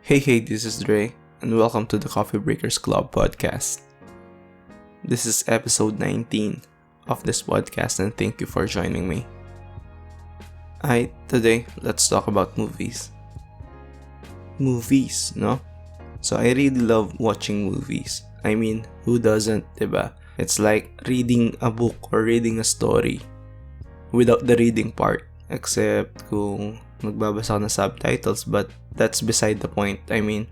Hey, this is Drei, and welcome to the Coffee Breakers Club podcast. This is episode 19 of this podcast, and thank you for joining me. Today, let's talk about movies. Movies, no? So I really love watching movies. I mean, who doesn't, diba? It's like reading a book or reading a story without the reading part. Except kung magbabasa ka ng subtitles, but that's beside the point. I mean,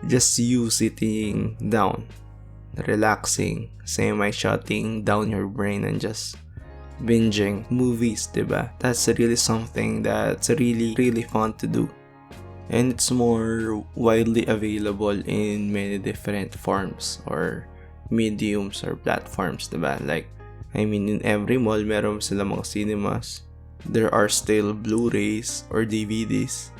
just you sitting down, relaxing, semi-shutting down your brain and just binging movies, diba? That's really something that's really, really fun to do. And it's more widely available in many different forms or mediums or platforms, diba? Like, I mean, in every mall, meron sila mga cinemas. There are still Blu-rays or DVDs.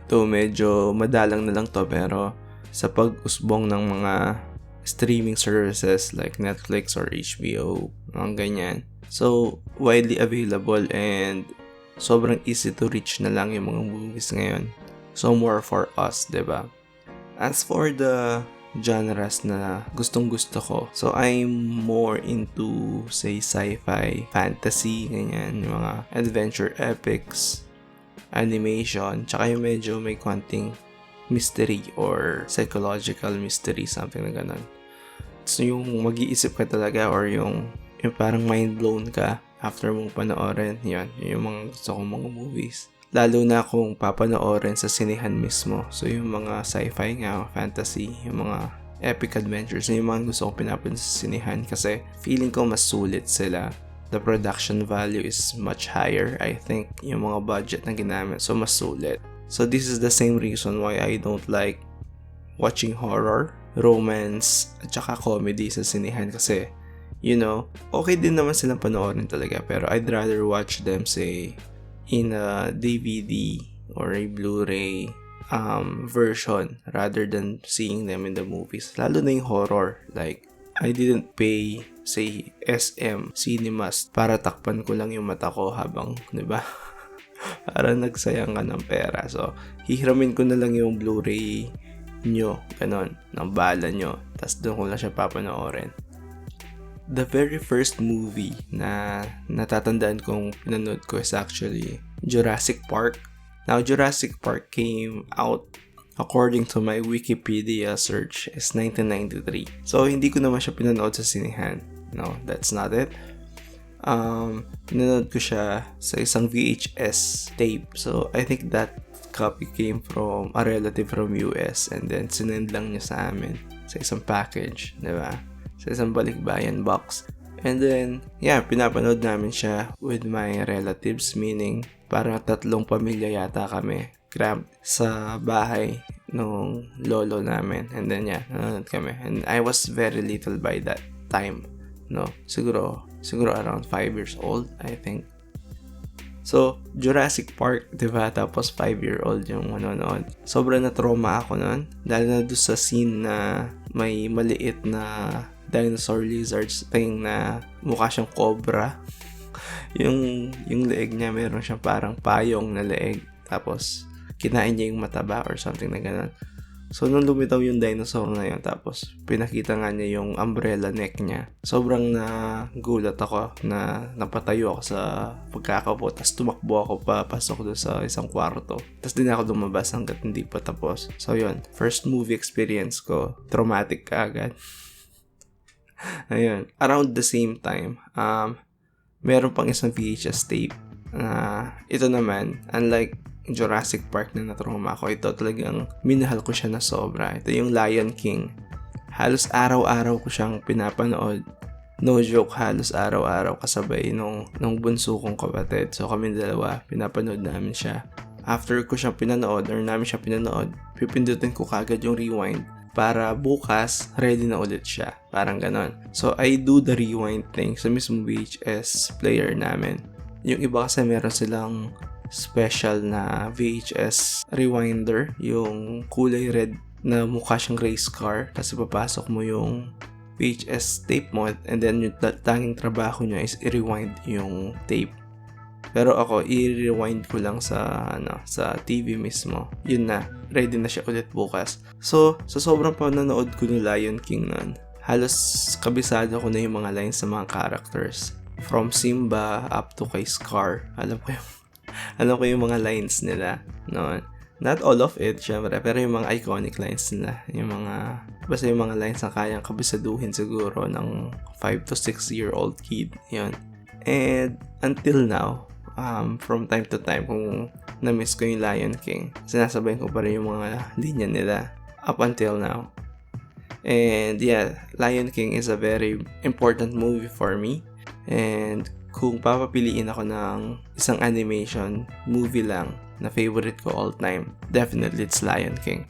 To medyo madalang na lang to, pero sa pag-usbong ng mga streaming services like Netflix or HBO, mga ganyan. So, widely available and sobrang easy to reach na lang yung mga movies ngayon. So, more for us, diba? As for the genres na gustong-gusto ko, so I'm more into, say, sci-fi, fantasy, ganyan, yung mga adventure epics, animation, tsaka yung medyo may konting mystery or psychological mystery, something na ganun. So, yung mag-iisip ka talaga or yung parang mind blown ka after mong panoorin, yun yung mga gusto kong mga movies. Lalo na kung papanoorin sa sinehan mismo. So, yung mga sci-fi nga, fantasy, yung mga epic adventures, yung mga gusto kong pinapanood sa sinehan kasi feeling ko mas sulit sila. The production value is much higher, I think, yung mga budget na ginamit. So, mas sulit. So, this is the same reason why I don't like watching horror, romance, at saka comedy sa sinehan kasi, you know, okay din naman silang panoorin talaga pero I'd rather watch them, say, in a DVD or a Blu-ray version rather than seeing them in the movies. Lalo na yung horror. Like, I didn't pay, say, SM cinemas para takpan ko lang yung mata ko habang, diba? Para nagsayang ka ng pera. So, hihiramin ko na lang yung Blu-ray nyo, ganon, ng bala nyo. Tapos doon ko lang siya papanoorin. The very first movie na natatandaan kong pinanood ko is actually Jurassic Park. Now, Jurassic Park came out, according to my Wikipedia search, is 1993. So, hindi ko naman siya pinanood sa sinehan. No, that's not it. Pinanood ko siya sa isang VHS tape. So, I think that copy came from a relative from US and then sinend lang niya sa amin sa isang package, diba? Sa isang balikbayan box. And then, pinapanood namin siya with my relatives, meaning parang 3 pamilya yata kami grabbed sa bahay nung lolo namin. And then, nanonood kami. And I was very little by that time, no? Siguro around 5 years old, I think. So, Jurassic Park, diba? Tapos 5-year-old yung manonood. Sobrang na-trauma ako nun. Dahil na doon sa scene na may maliit na dinosaur lizards thing na mukha siyang cobra. yung leeg niya, meron siyang parang payong na leeg. Tapos, kinain niya yung mataba or something na ganun. So, nung lumitaw yung dinosaur na yun, tapos pinakita nga niya yung umbrella neck niya. Sobrang nagulat ako na napatayo ako sa pagkakaupo. Tapos tumakbo ako papasok doon sa isang kwarto. Tapos din ako lumabas hanggat hindi pa tapos. So, yun. First movie experience ko. Traumatic ka agad. Ayun. Around the same time, meron pang isang VHS tape na ito naman, unlike Jurassic Park na natrauma ako, ito talagang minahal ko siya na sobra. Ito yung Lion King. Halos araw-araw ko siyang pinapanood. No joke, halos araw-araw kasabay nung bunso kong kapatid. So kami dalawa, pinapanood namin siya. After ko siyang pinanood or namin siya pinanood, pipindutin ko kagad yung rewind para bukas, ready na ulit siya. Parang ganon. So, I do the rewind thing sa mismo VHS player namin. Yung iba kasi meron silang special na VHS rewinder. Yung kulay red na mukha siyang race car. Kasi papasok mo yung VHS tape mo and then yung tanging trabaho nyo is i-rewind yung tape. Pero ako, i-rewind ko lang sa TV mismo. Yun na, ready na siya ulit bukas. So, sa sobrang panonood ko ng Lion King nun, halos kabisado ko na yung mga lines sa mga characters. From Simba up to kay Scar. Alam ko yung mga lines nila noon. Not all of it, syempre, pero yung mga iconic lines nila. Basta yung mga lines na kayang kabisaduhin siguro ng 5 to 6-year-old kid. Yun. And until now, from time to time, kung na-miss ko yung Lion King, sinasabayin ko pa rin yung mga linya nila up until now. And yeah, Lion King is a very important movie for me. And kung papapiliin ako ng isang animation movie lang na favorite ko all time, definitely it's Lion King.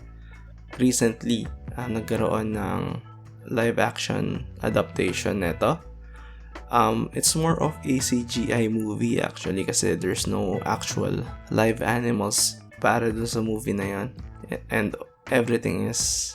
Recently, nagkaroon ng live action adaptation nito. It's more of a CGI movie actually kasi there's no actual live animals para dun sa movie na yun. And everything is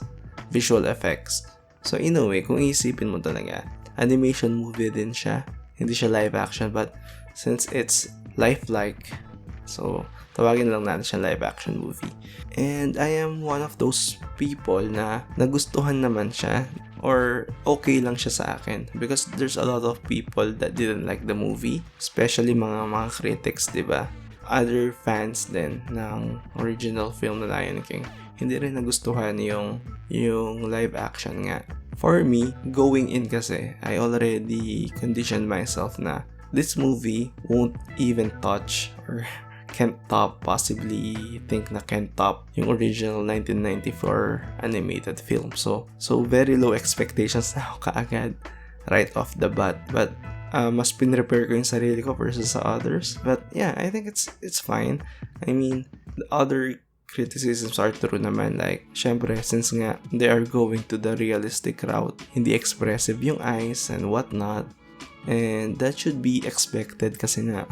visual effects. So in a way, kung isipin mo talaga, animation movie din siya. Hindi siya live action, but since it's lifelike, so tawagin lang natin siya live action movie. And I am one of those people na nagustuhan naman siya or okay lang siya sa akin because there's a lot of people that didn't like the movie, especially mga critics, diba? Other fans din ng original film na Lion King, hindi rin nagustuhan yung live action nga. For me, going in kasi, I already conditioned myself na this movie won't even touch or can't top, possibly think na can't top yung original 1994 animated film. So very low expectations na ako kaagad right off the bat. But mas pinrepare ko yung sarili ko versus sa others. But yeah, I think it's fine. I mean, the other criticisms are true naman, like syempre since nga they are going to the realistic route, hindi expressive yung eyes and whatnot, and that should be expected kasi nga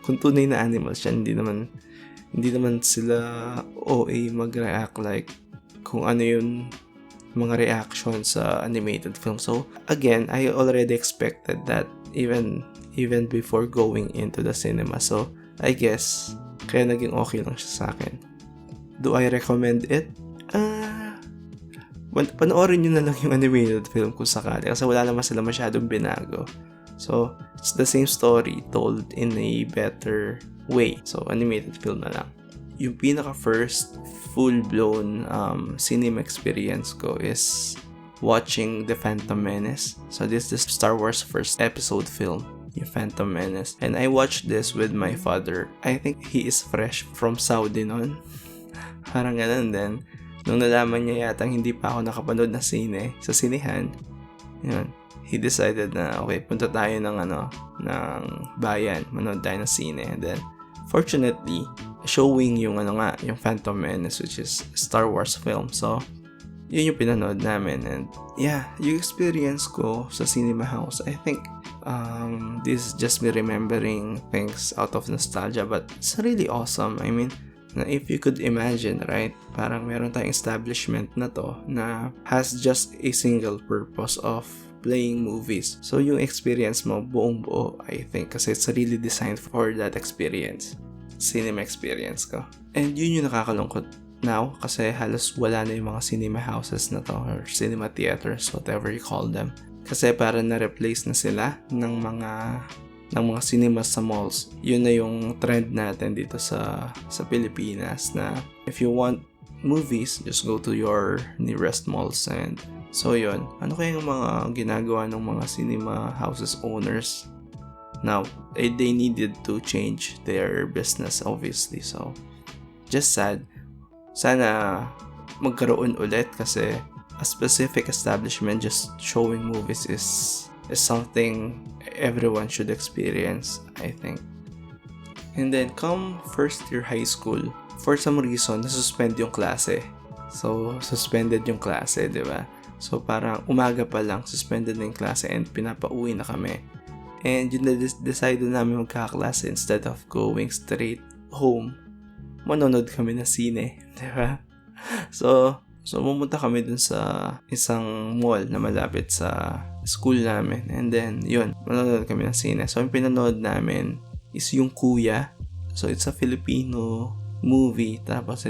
kung tunay na animals yan, hindi naman sila OA mag-react like kung ano yung mga reaction sa animated film. So again, I already expected that even before going into the cinema, so I guess kaya naging okay lang siya sa akin. Do I recommend it? Panoorin nyo na lang yung animated film kung sakali kasi wala naman sila masyadong binago. So, it's the same story told in a better way. So, animated film na lang. Yung pinaka-first full-blown cinema experience ko is watching The Phantom Menace. So, this is the Star Wars first episode film, yung Phantom Menace. And I watched this with my father. I think he is fresh from Saudi noon. Parang ganun din. Nung nalaman niya yatang hindi pa ako nakapanood na sine sa sinehan, yun, he decided na okay, punta tayo ng bayan, manood tayo ng sine. And then fortunately, showing yung yung Phantom Menace, which is Star Wars film. So yun yung pinanood namin. And yeah, yung experience ko sa cinema house, I think this is just me remembering things out of nostalgia, but it's really awesome. I mean, na if you could imagine, right? Parang meron tayong establishment na to na has just a single purpose of playing movies. So yung experience mo buong buo, I think, kasi it's really designed for that experience. Cinema experience ko. And yun yung nakakalungkot now kasi halos wala na yung mga cinema houses na to or cinema theaters, whatever you call them. Kasi parang na-replace na sila ng mga cinemas sa malls. Yun na yung trend natin dito sa Pilipinas na if you want movies, just go to your nearest malls. And so yun, ano kaya yung mga ginagawa ng mga cinema houses owners now? They needed to change their business obviously, so just sad. Sana magkaroon ulit kasi a specific establishment just showing movies is something everyone should experience, I think. And then come first year high school, for some reason nasuspend yung klase. So suspended yung klase, di ba? So parang umaga pa lang suspended na yung klase and pinapauwi na kami. And yun na decide namin magkakaklase instead of going straight home. Manonood kami na sine, di ba? So pumunta kami dun sa isang mall na malapit sa school namin. And then, yun, manonood kami ng sine. So, yung pinanood namin is yung Kuya. So it's a Filipino movie, tapos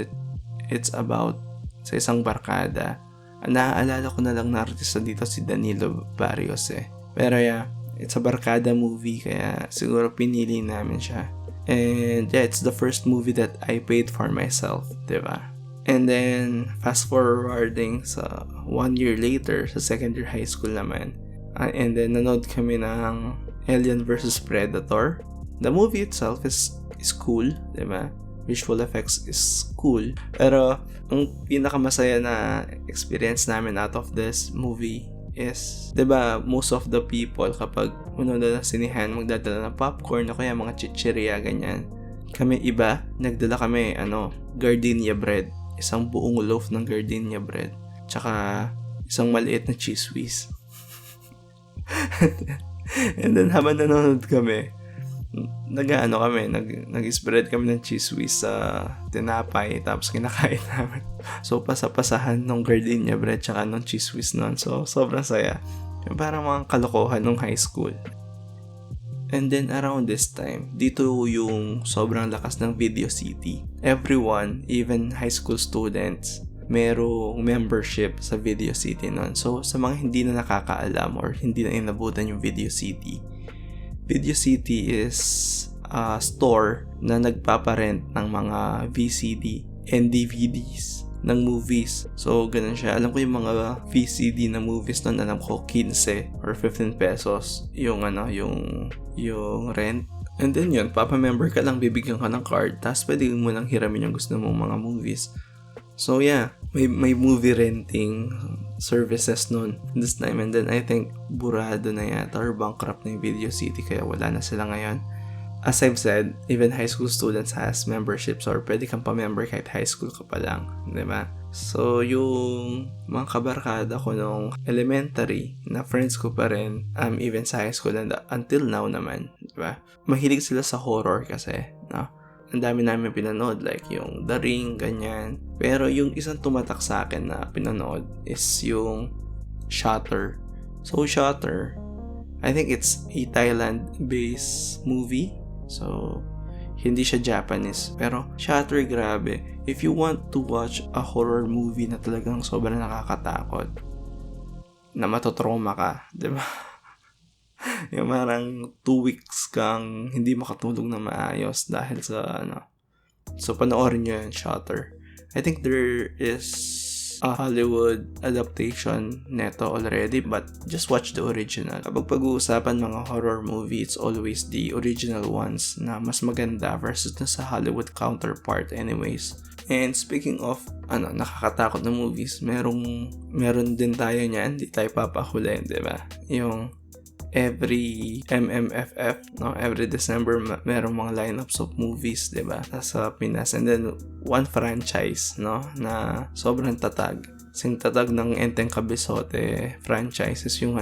it's about sa isang barkada. Naaalala ko na lang na artista dito si Danilo Barrios Pero yeah, it's a barkada movie, kaya siguro pinili namin siya. And yeah, it's the first movie that I paid for myself, diba? And then fast forwarding sa 1 year later, sa second year high school naman, and then nanood kami ng Alien vs Predator. The movie itself is cool, diba? Visual effects is cool. Pero ang pinakamasaya na experience namin out of this movie is, diba, most of the people kapag manonood ng sinihan, magdadala ng popcorn o kaya mga chichirya, ganyan. Kami iba, nagdala kami gardenia bread. Isang buong loaf ng gardenia bread. Tsaka isang maliit na cheese whiz. And then habang nanonood kami, nag-spread kami ng cheese whiz sa tinapay, tapos kinakain namin. So pasapasahan ng gardenia bread tsaka ng cheese whiz nun. So sobrang saya. Yung parang mga kalokohan nung high school. And then around this time, dito yung sobrang lakas ng Video City. Everyone, even high school students, merong membership sa Video City nun. So sa mga hindi na nakakaalam or hindi na inabutan yung Video City is a store na nagpaparent ng mga VCD and DVDs ng movies. So, ganun siya. Alam ko yung mga VCD na movies nun, alam ko 15 or 15 pesos yung rent. And then yun, papa-member ka lang, bibigyan ka ng card, tapos pwede mo lang hiramin yung gusto mong mga movies. So yeah, may movie renting services nun this time, and then I think burado na yata or bankrupt na yung Video City, kaya wala na sila ngayon. As I've said, even high school students has memberships, or pwede kang pa-member kahit high school ka pa lang, diba? So yung mga kabarkada ko nung elementary na friends ko pa rin, even sa high school and until now naman, diba? Mahilig sila sa horror kasi, no? Ang dami namin pinanood, like yung The Ring, ganyan. Pero yung isang tumatak sa akin na pinanood is yung Shutter. So Shutter, I think it's a Thailand-based movie. So hindi siya Japanese. Pero Shutter, grabe. If you want to watch a horror movie na talagang sobrang nakakatakot, na matotrauma ka, diba? Yung parang 2 weeks kang hindi makatulog na maayos dahil sa So panoorin nyo yung Shutter. I think there is a Hollywood adaptation neto already, but just watch the original. Kapag pag-uusapan mga horror movie, it's always the original ones na mas maganda versus na sa Hollywood counterpart anyways. And speaking of nakakatakot na movies, meron din tayo niyan, di tayo papahuli, diba? Yung every MMFF, every December merong mga lineups of movies, diba, sa Pinas. And then one franchise, na sobrang tatag. Sing tatag ng Enteng Kabisote franchise is yung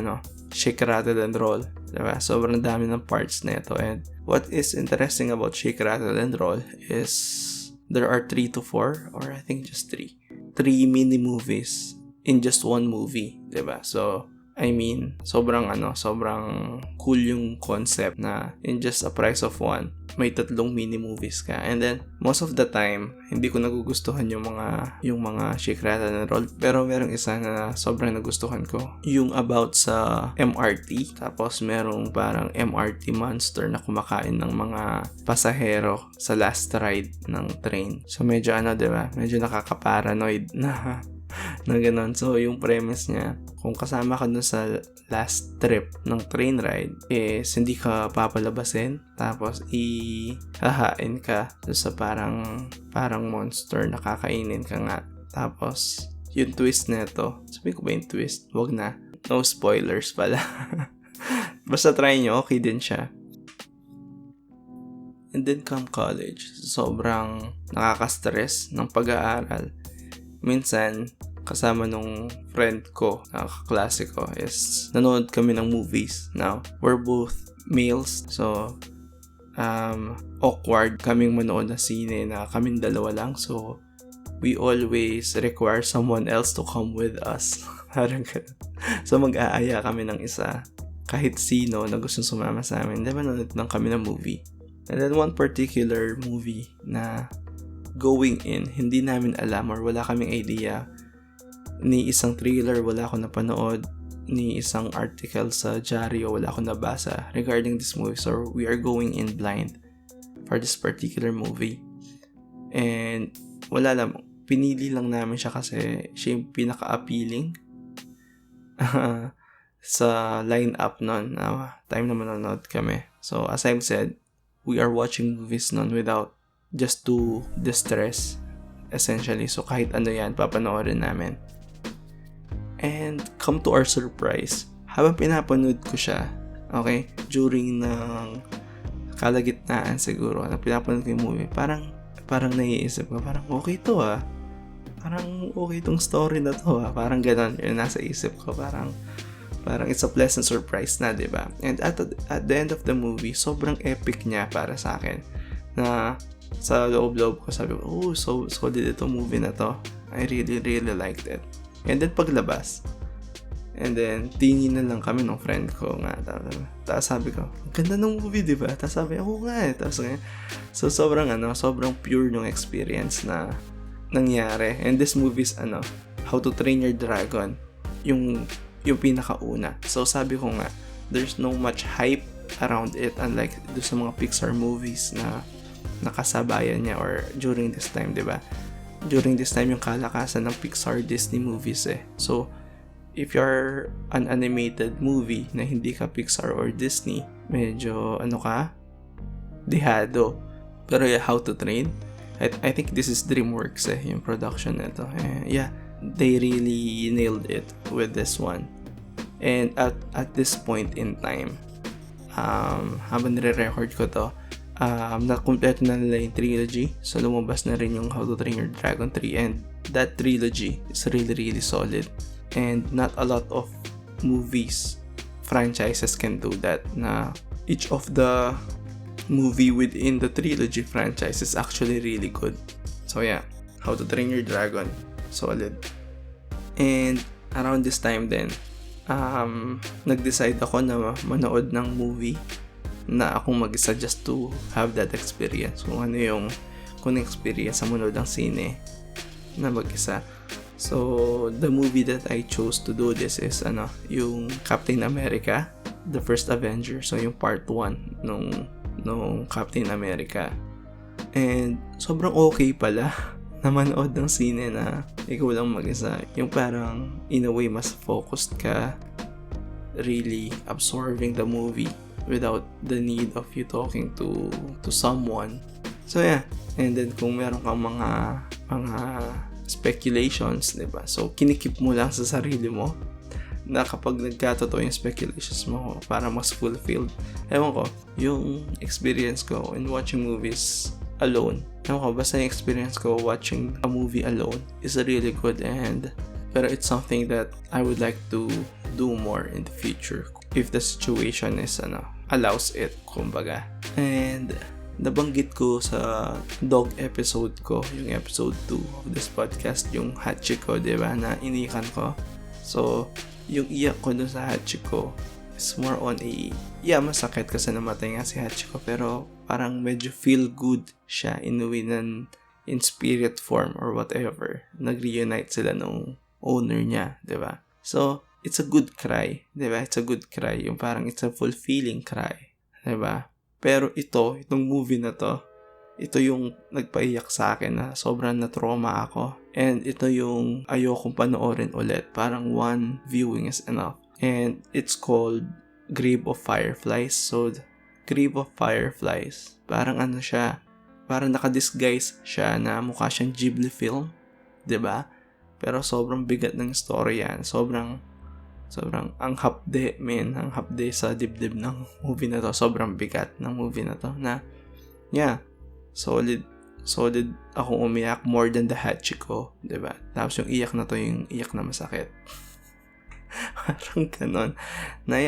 Shake, Rattle and Roll, diba? Sobrang dami ng parts nito. And what is interesting about Shake, Rattle and Roll is there are 3 to 4, or I think just 3 mini movies in just one movie, diba? So I mean, sobrang cool yung concept na in just a price of one, may 3 mini movies ka. And then most of the time, hindi ko nagugustuhan yung mga Shake, Rattle and Roll, pero merong isa na sobrang nagustuhan ko, yung about sa MRT. Tapos merong parang MRT monster na kumakain ng mga pasahero sa last ride ng train. So medyo diba? Medyo nakaka-paranoid na gano'n. So yung premise niya, kung kasama ka dun sa last trip ng train ride, is hindi ka papalabasin, tapos ihahain ka dun sa parang monster na kakainin ka nga. Tapos yung twist nito, sabi ko ba yung twist? Wag na, no spoilers pala. Basta try nyo, okay din siya. And then come college, sobrang nakaka-stress ng pag-aaral. Minsan, kasama nung friend ko, kaklase ko, is nanood kami ng movies. Now, we're both males, so awkward kaming manood na sine na kaming dalawa lang. So, we always require someone else to come with us. Parang ganun. So, mag-aaya kami ng isa, kahit sino na gustong sumama sa amin. Diba nanood lang kami ng movie? And then one particular movie na going in, hindi namin alam or wala kaming idea, ni isang thriller wala ako napanood, ni isang article sa dyaryo wala ako nabasa regarding this movie. So we are going in blind for this particular movie. And wala lang, pinili lang namin siya kasi siya yung pinaka-appealing sa lineup nun na time na manonood kami. So as I've said, we are watching movies nun without just to distress essentially. So kahit ano yan, papanoorin namin. And come to our surprise, habang pinapanood ko siya, okay, during ng kalagitnaan siguro na pinapanood ko yung movie, parang naiisip ko, parang okay to parang okay tong story na to parang ganon yung nasa isip ko, parang it's a pleasant surprise na, diba? And at the end of the movie, sobrang epic niya para sa akin, na sa loob-loob ko sabi ko, oh, so solid itong movie na to, I really liked it. And then paglabas, and then tingin na lang kami ng friend ko nga, tapos sabi ko, ang ganda ng movie, diba? Tapos sabi, ako nga so sobrang pure ng experience na nangyari. And this movie is How to Train Your Dragon, yung pinakauna. So sabi ko nga, there's no much hype around it, unlike do sa mga Pixar movies na nakasabayan niya or during this time, diba? During this time yung kalakasan ng Pixar Disney movies So if you're an animated movie na hindi ka Pixar or Disney, medyo dehado. Pero How to Train, I think this is DreamWorks yung production nito. They really nailed it with this one. And at this point in time, habang nire-record ko to, na-complete na nila yung trilogy. So lumabas na rin yung How to Train Your Dragon 3, and that trilogy is really solid. And not a lot of movies, franchises can do that, na each of the movie within the trilogy franchise is actually really good. So How to Train Your Dragon, solid. And around this time din, nag-decide ako na manood ng movie na akong mag-isa, just to have that experience. Kung experience sa manood ng sine na mag-isa. So the movie that I chose to do this is yung Captain America, The First Avenger. So yung part 1 nung Captain America. And sobrang okay pala na manood ng sine na ikaw lang mag-isa. Yung parang in a way mas focused ka, really absorbing the movie without the need of you talking to someone. So and then kung meron kang mga speculations, diba? So kinikip mo lang sa sarili mo, na kapag nagkatotoo yung speculations mo para mas fulfilled. Ewan ko, yung experience ko in watching movies alone, basta yung experience ko watching a movie alone is really good, pero it's something that I would like to do more in the future if the situation is allows it, kumbaga. And nabanggit ko sa dog episode ko, yung episode 2 of this podcast, yung Hachiko, diba, na inikan ko. So yung iyak ko dun sa Hachiko is more on masakit kasi namatay nga si Hachiko, pero parang medyo feel good siya in spirit form or whatever. Nag-reunite sila nung owner niya, diba? So it's a good cry, diba? It's a good cry, yung parang it's a fulfilling cry, diba? Pero itong movie na to, ito yung nagpaiyak sa akin na sobrang na-trauma ako. And ito yung ayokong panoorin ulit. Parang one viewing is enough. And it's called Grave of Fireflies. So, Grave of Fireflies, parang siya, parang nakadisguise siya na mukha siyang Ghibli film, 'di ba? Pero sobrang bigat ng story yan. Sobrang ang hapde sa dibdib ng movie na to. Sobrang bigat ng movie na to na solid akong umiyak more than the Hachiko, 'di ba? Tapos yung iyak na to, yung iyak na masakit. Parang ganon.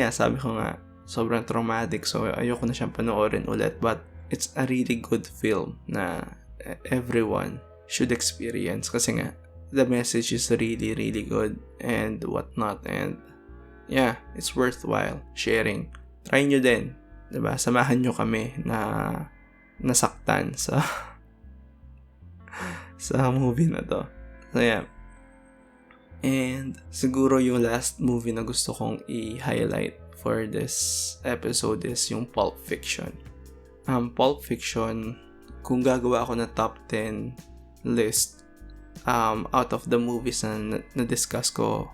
Sabi ko nga, sobrang traumatic, so ayoko na siyang panoorin ulit, but it's a really good film na everyone should experience kasi nga the message is really good and whatnot, and it's worthwhile sharing. Try nyo din, diba? Samahan nyo kami na nasaktan sa sa movie na to. So yeah. And siguro yung last movie na gusto kong i-highlight for this episode is yung Pulp Fiction. Pulp Fiction, kung gagawa ako na top 10 list out of the movies na na-discuss ko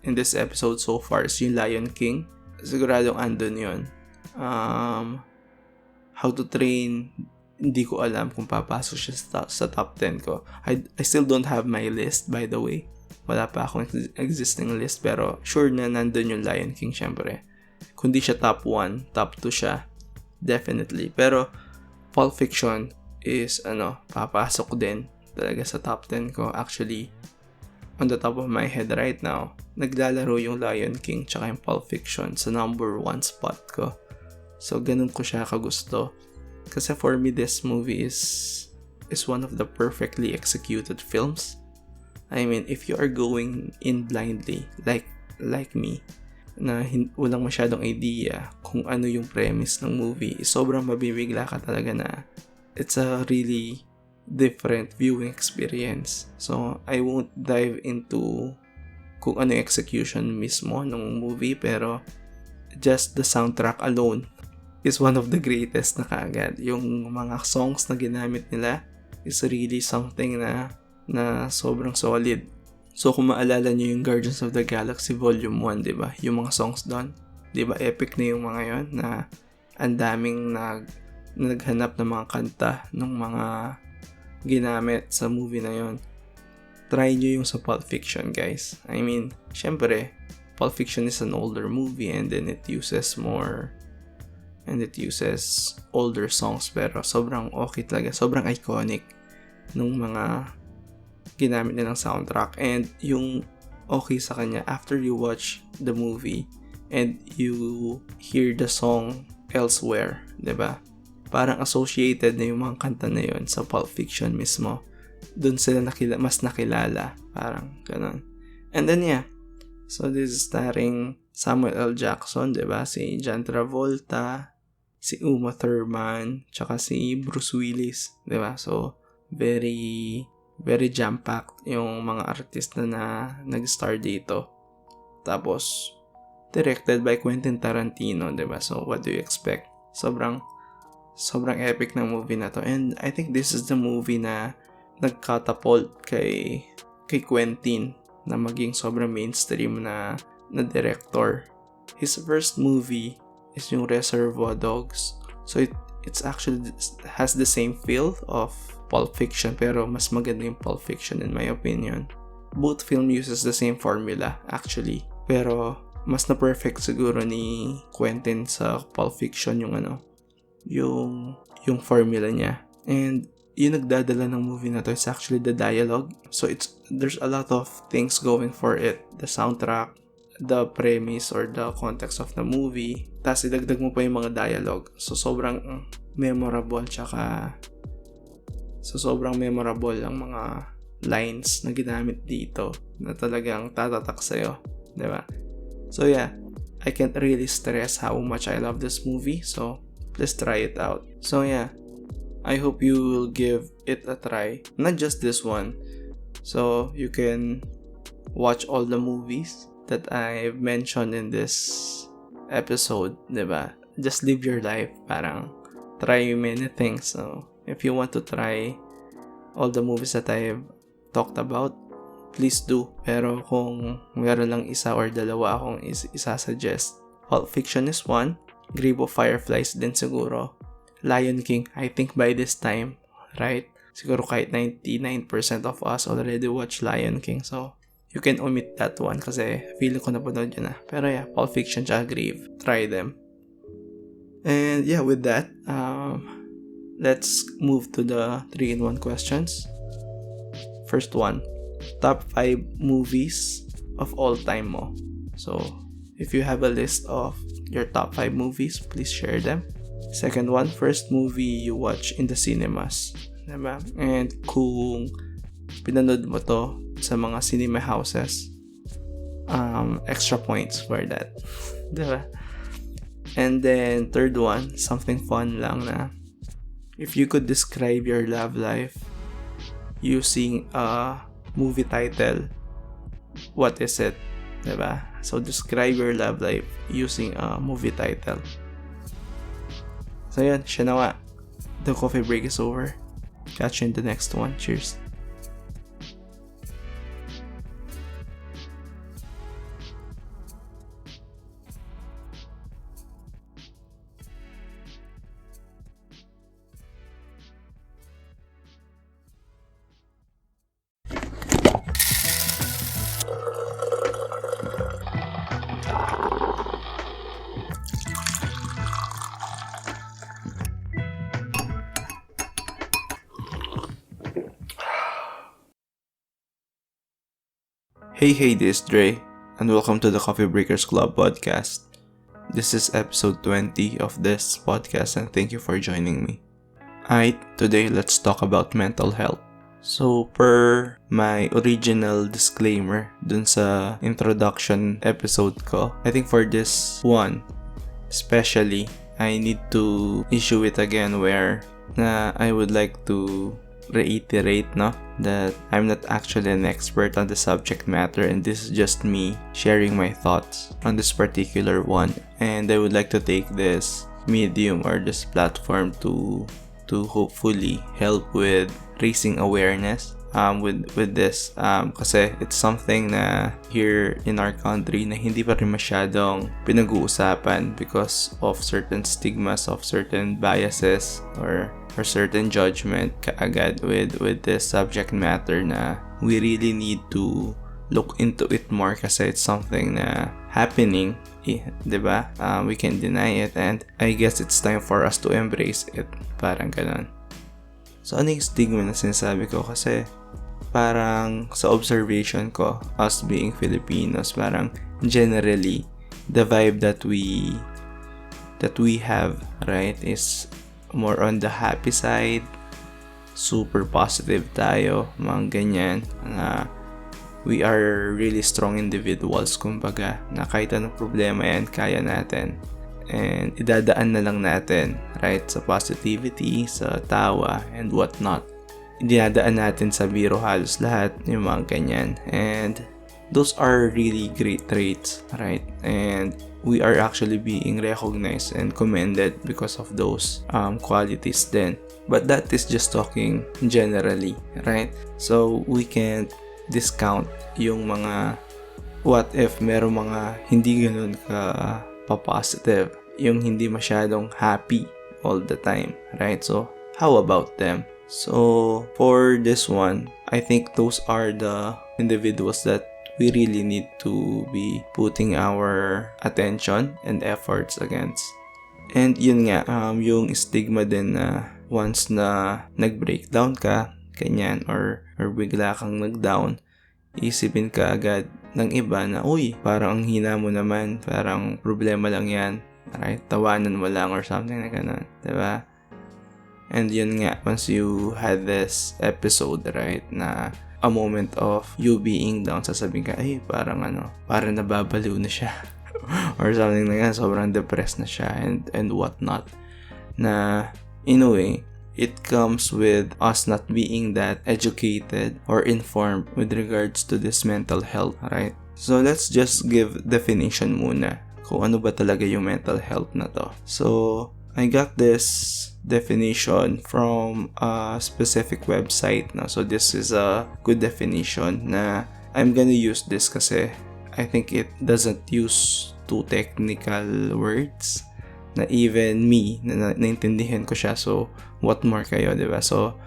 in this episode so far is yung Lion King. Siguradong andun yun. How to Train, hindi ko alam kung papasok siya sa top 10 ko. I still don't have my list, by the way. Wala pa akong existing list, pero sure na nandun yung Lion King syempre. Kung di siya top 1, top 2 siya, definitely. Pero Pulp Fiction is papasok din talaga sa top 10 ko. Actually, on the top of my head right now, naglalaro yung Lion King tsaka yung Pulp Fiction sa number 1 spot ko. So, ganun ko siya kagusto. Kasi for me, this movie is one of the perfectly executed films. I mean, if you are going in blindly, like me, na walang masyadong idea kung ano yung premise ng movie, sobrang mabibigla ka talaga na it's a really different viewing experience. So, I won't dive into kung ano yung execution mismo ng movie, pero just the soundtrack alone is one of the greatest na kaagad. Yung mga songs na ginamit nila is really something na sobrang solid. So, kung maalala nyo yung Guardians of the Galaxy Volume 1, diba? Yung mga songs doon, diba? Epic na yung mga yon na ang daming naghanap ng mga kanta ng mga ginamit sa movie na yon. Try nyo yung sa Pulp Fiction, guys. I mean, syempre, Pulp Fiction is an older movie and then it uses older songs, pero sobrang okay talaga. Sobrang iconic nung mga ginamit nilang soundtrack. And yung okay sa kanya, after you watch the movie and you hear the song elsewhere, diba? Parang associated na yung mga kanta na yun sa Pulp Fiction mismo. Doon sila mas nakilala. Parang ganun. And then yeah, so this is starring Samuel L. Jackson, diba? Si John Travolta, si Uma Thurman, tsaka si Bruce Willis, diba? So, very jam-packed yung mga artist na nag-star dito. Tapos, directed by Quentin Tarantino, diba? So, what do you expect? Sobrang epic ng movie na to. And I think this is the movie na nag-catapult kay Quentin na maging sobrang mainstream na director. His first movie is yung Reservoir Dogs. So, it's actually has the same feel of Pulp Fiction, pero mas maganda yung Pulp Fiction in my opinion. Both film uses the same formula actually, pero mas na perfect siguro ni Quentin sa Pulp Fiction yung formula niya. And yung nagdadala ng movie na to is actually the dialogue. So there's a lot of things going for it. The soundtrack, the premise or the context of the movie, tapos idagdag mo pa yung mga dialogue. So sobrang memorable ang mga lines na ginamit dito na talagang tatatak sa'yo, diba? So yeah, I can't really stress how much I love this movie, so please try it out. So yeah, I hope you will give it a try, not just this one. So you can watch all the movies that I've mentioned in this episode, diba? Just live your life, parang try many things. So if you want to try all the movies that I've talked about, please do. Pero kung meron lang isa or dalawa akong isasuggest, Pulp Fiction is one, Grave of Fireflies din siguro, Lion King, I think by this time, right? Siguro kahit 99% of us already watch Lion King, so you can omit that one kasi feeling ko napanood yun na. Pero yeah, Pulp Fiction tsaka Grave, try them. And yeah, with that, let's move to the 3-in-1 questions. First one, top 5 movies of all time mo. So, if you have a list of your top 5 movies, please share them. Second one, first movie you watch in the cinemas. Diba? And kung pinanood mo to sa mga cinema houses, extra points for that. Diba? And then, third one, something fun lang na if you could describe your love life using a movie title, what is it? Diba? So, describe your love life using a movie title. So, yun. Siya na nga. The coffee break is over. Catch you in the next one. Cheers. Hey, this is Drei, and welcome to the Coffee Breakers Club podcast. This is episode 20 of this podcast, and thank you for joining me. Alright, today let's talk about mental health. So, per my original disclaimer dun sa introduction episode ko, I think for this one, especially, I need to issue it again where I would like to reiterate that I'm not actually an expert on the subject matter, and this is just me sharing my thoughts on this particular one, and I would like to take this medium or this platform to hopefully help with raising awareness with this kasi it's something na here in our country na hindi pa rin masyadong pinag-uusapan because of certain stigmas, of certain biases or certain judgment kaagad with this subject matter na we really need to look into it more kasi it's something na happening, diba? We can't deny it, and I guess it's time for us to embrace it, parang ganon. So ano yung stigma na sinasabi ko? Kasi parang sa observation ko, us being Filipinos, parang generally the vibe that we have, right, is more on the happy side, super positive tayo, mga ganyan, na we are really strong individuals, kumbaga, na kahit anong problema yan, kaya natin, and idadaan na lang natin, right, sa positivity, sa tawa, and whatnot. Dinadaan natin sa biro halos lahat, yung mga ganyan, and those are really great traits, right, and we are actually being recognized and commended because of those qualities then. But that is just talking generally, right? So we can't discount yung mga what if merong mga hindi ganun ka pa-positive, yung hindi masyadong happy all the time, right? So how about them? So for this one, I think those are the individuals that we really need to be putting our attention and efforts against. And yun nga, yung stigma din na once na nag-breakdown ka, ganyan, or bigla kang nag-down, isipin ka agad ng iba na, uy, parang ang hina mo naman, parang problema lang yan, right? Tawanan mo lang or something na ganun, diba? And yun nga, once you had this episode, right, na a moment of you being down, sasabihin ka, ay, parang nababaliw na siya. Or something na nga, sobrang depressed na siya and whatnot. Na, in a way, it comes with us not being that educated or informed with regards to this mental health, right? So, let's just give definition muna kung ano ba talaga yung mental health na to. So, I got this definition from a specific website. No? So this is a good definition na I'm gonna use this kasi I think it doesn't use too technical words na even me, na naintindihan ko siya. So what more kayo, diba? So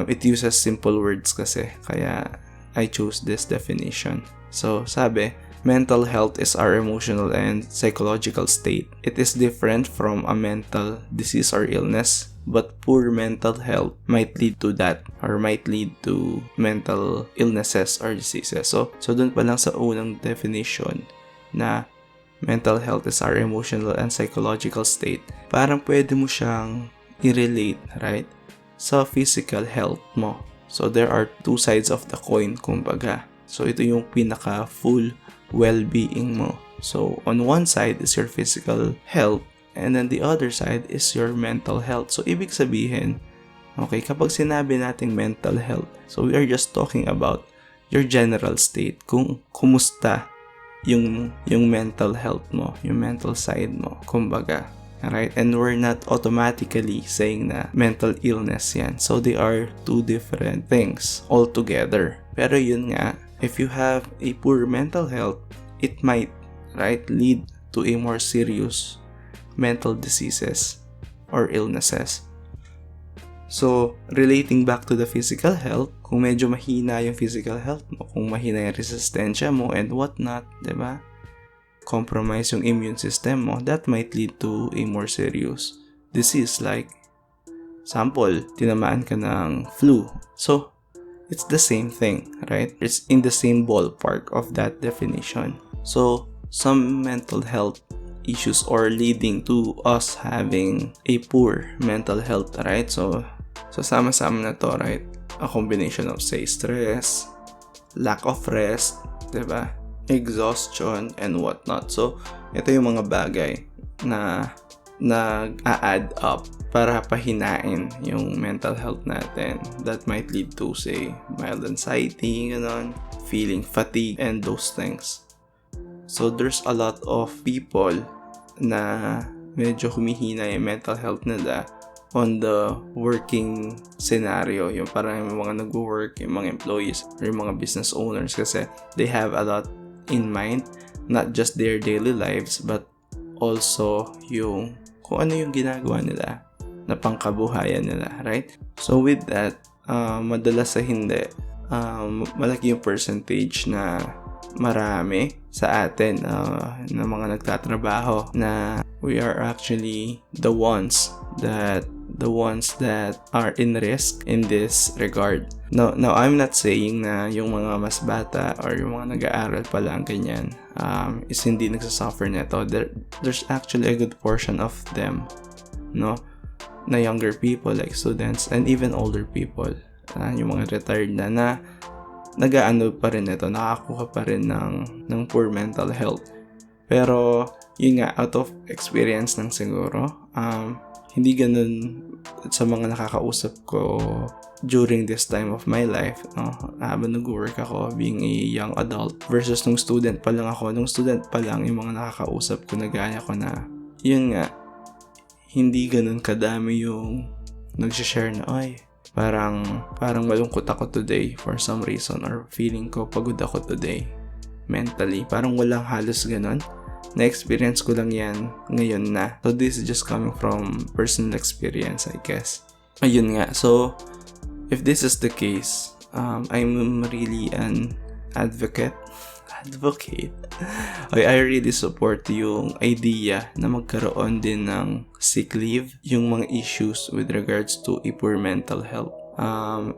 it uses simple words kasi kaya I chose this definition. So sabi, mental health is our emotional and psychological state. It is different from a mental disease or illness, but poor mental health might lead to that or might lead to mental illnesses or diseases. So dun pa lang sa unang definition na mental health is our emotional and psychological state, parang pwede mo siyang i-relate, right, sa physical health mo. So there are two sides of the coin, kumbaga. So ito yung pinaka full well-being mo. So on one side is your physical health, and then the other side is your mental health. So ibig sabihin, Okay, kapag sinabi nating mental health, so we are just talking about your general state, kung kumusta yung mental health mo, yung mental side mo, kumbaga. Alright? And we're not automatically saying na mental illness yan. So they are two different things altogether. Pero yun nga, if you have a poor mental health, it might, right, lead to a more serious mental diseases or illnesses. So, relating back to the physical health, kung medyo mahina yung physical health mo, kung mahina yung resistensya mo and whatnot, diba? Compromise yung immune system mo, that might lead to a more serious disease like, sample, tinamaan ka ng flu. So, it's the same thing, right? It's in the same ballpark of that definition. So, some mental health issues are leading to us having a poor mental health, right? So sama-sama na to, right? A combination of, say, stress, lack of rest, diba? Exhaustion, and whatnot. So, ito yung mga bagay na nag-a-add up para pahinain yung mental health natin. That might lead to, say, mild anxiety, ganon, feeling fatigue, and those things. So, there's a lot of people na medyo humihina yung mental health nila on the working scenario, yung parang yung mga nag-work, yung mga employees, or yung mga business owners, kasi they have a lot in mind, not just their daily lives, but also yung kung ano yung ginagawa nila na pangkabuhayan nila, right? So with that, madalas sa hindi, malaki yung percentage na marami sa atin na mga nagtatrabaho na we are actually the ones that are in risk in this regard. Now I'm not saying na yung mga mas bata or yung mga nag-aaral pa lang ganyan is hindi nagsasuffer nito. There's actually a good portion of them, no, na younger people like students and even older people, yung mga retired na nag-aano pa rin ito, nakakuha pa rin ng poor mental health. Pero yun nga, out of experience lang siguro, hindi ganun sa mga nakakausap ko during this time of my life, no? Habang nag-work ako being a young adult versus nung student pa lang ako. Nung student pa lang, yung mga nakakausap ko, nagaya ko na, yun nga, hindi ganun kadami yung nag-share na, ay, parang malungkot ako today for some reason, or feeling ko pagod ako today mentally. Parang walang halos ganun. Na-experience ko lang yan ngayon na. So this is just coming from personal experience, I guess. Ayun nga. So if this is the case, I'm really an advocate. I really support yung idea na magkaroon din ng sick leave, yung mga issues with regards to a poor mental health.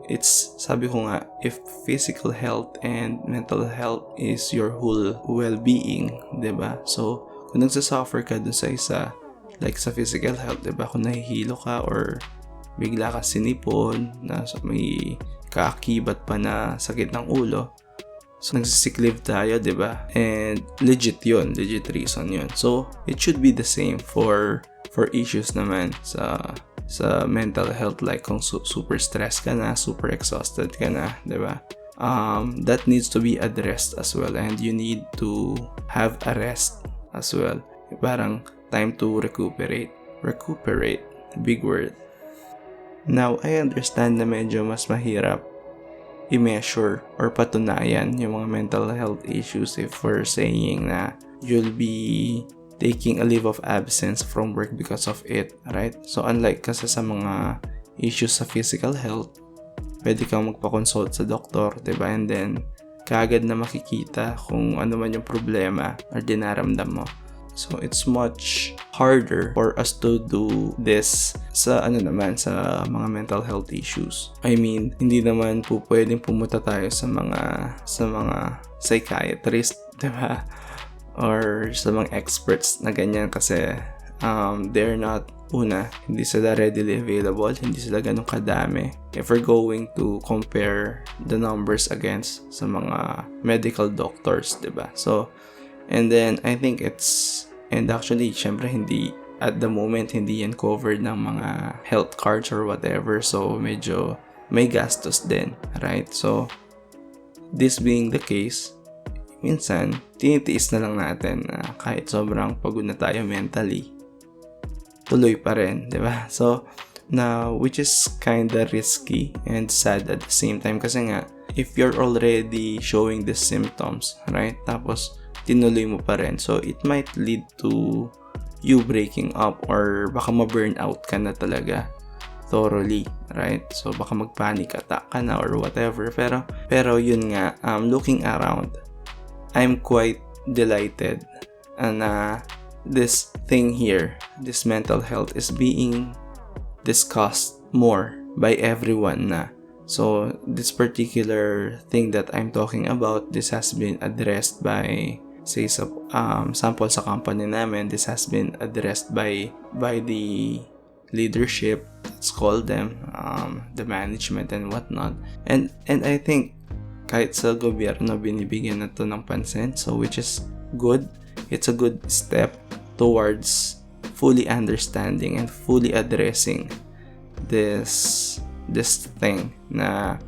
It's, sabi ko nga, if physical health and mental health is your whole well-being, diba? So, kung nagsasuffer ka dun sa isa, like sa physical health, diba? Kung nahihilo ka or bigla ka sinipon, na may kaakibat pa na sakit ng ulo, so nagsisick leave tayo, diba? And legit reason yun. So, it should be the same for issues naman sa mental health, like kung super stressed ka na, super exhausted ka na, diba? That needs to be addressed as well, and you need to have a rest as well. Parang time to recuperate, big word. Now, I understand na medyo mas mahirap i-measure or patunayan yung mga mental health issues if we're saying na you'll be taking a leave of absence from work because of it, right? So unlike kasi sa mga issues sa physical health, pwede kang magpa-consult sa doktor, diba? And then kaagad na makikita kung ano man yung problema or dinaramdam mo. So it's much harder for us to do this sa sa mga mental health issues. I mean, hindi naman po pwedeng pumunta tayo sa mga psychiatrist, diba? Or sa mga experts na ganyan kasi they're not, hindi sila readily available, hindi sila ganun kadami. If we're going to compare the numbers against sa mga medical doctors, diba? So, and then I think and actually, syempre hindi at the moment hindi yan covered ng mga health cards or whatever, so medyo may gastos din, right? So this being the case, minsan tinitiis na lang natin na kahit sobrang pagod na tayo mentally, tuloy pa rin, di ba? So now, which is kinda risky and sad at the same time, kasi nga if you're already showing the symptoms, right, tapos tinuloy mo pa rin, so it might lead to you breaking up, or baka ma-burn out ka na talaga thoroughly, right? So baka mag-panic attack ka na or whatever. Pero yun nga, looking around, I'm quite delighted and this thing here, this mental health is being discussed more by everyone na. So this particular thing that I'm talking about, this has been addressed by, say, sample sa company namin, this has been addressed by the leadership, let's call them, the management and whatnot. And I think kahit sa gobyerno binibigyan na to ng pansin, so which is good. It's a good step towards fully understanding and fully addressing this thing na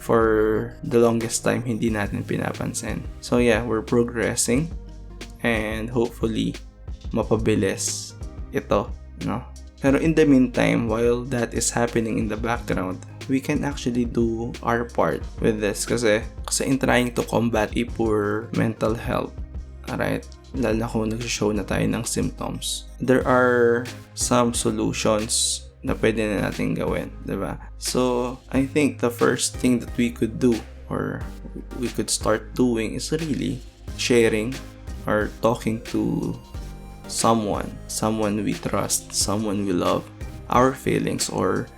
for the longest time hindi natin pinapansin. So yeah, we're progressing and hopefully mapabilis ito, no? Pero in the meantime, while that is happening in the background, we can actually do our part with this kasi in trying to combat a poor mental health, alright, lalo na kung nag-show na tayo ng symptoms, there are some solutions na pwede na natin gawin, diba? So I think the first thing that we could do or we could start doing is really sharing or talking to someone we trust, someone we love, our feelings or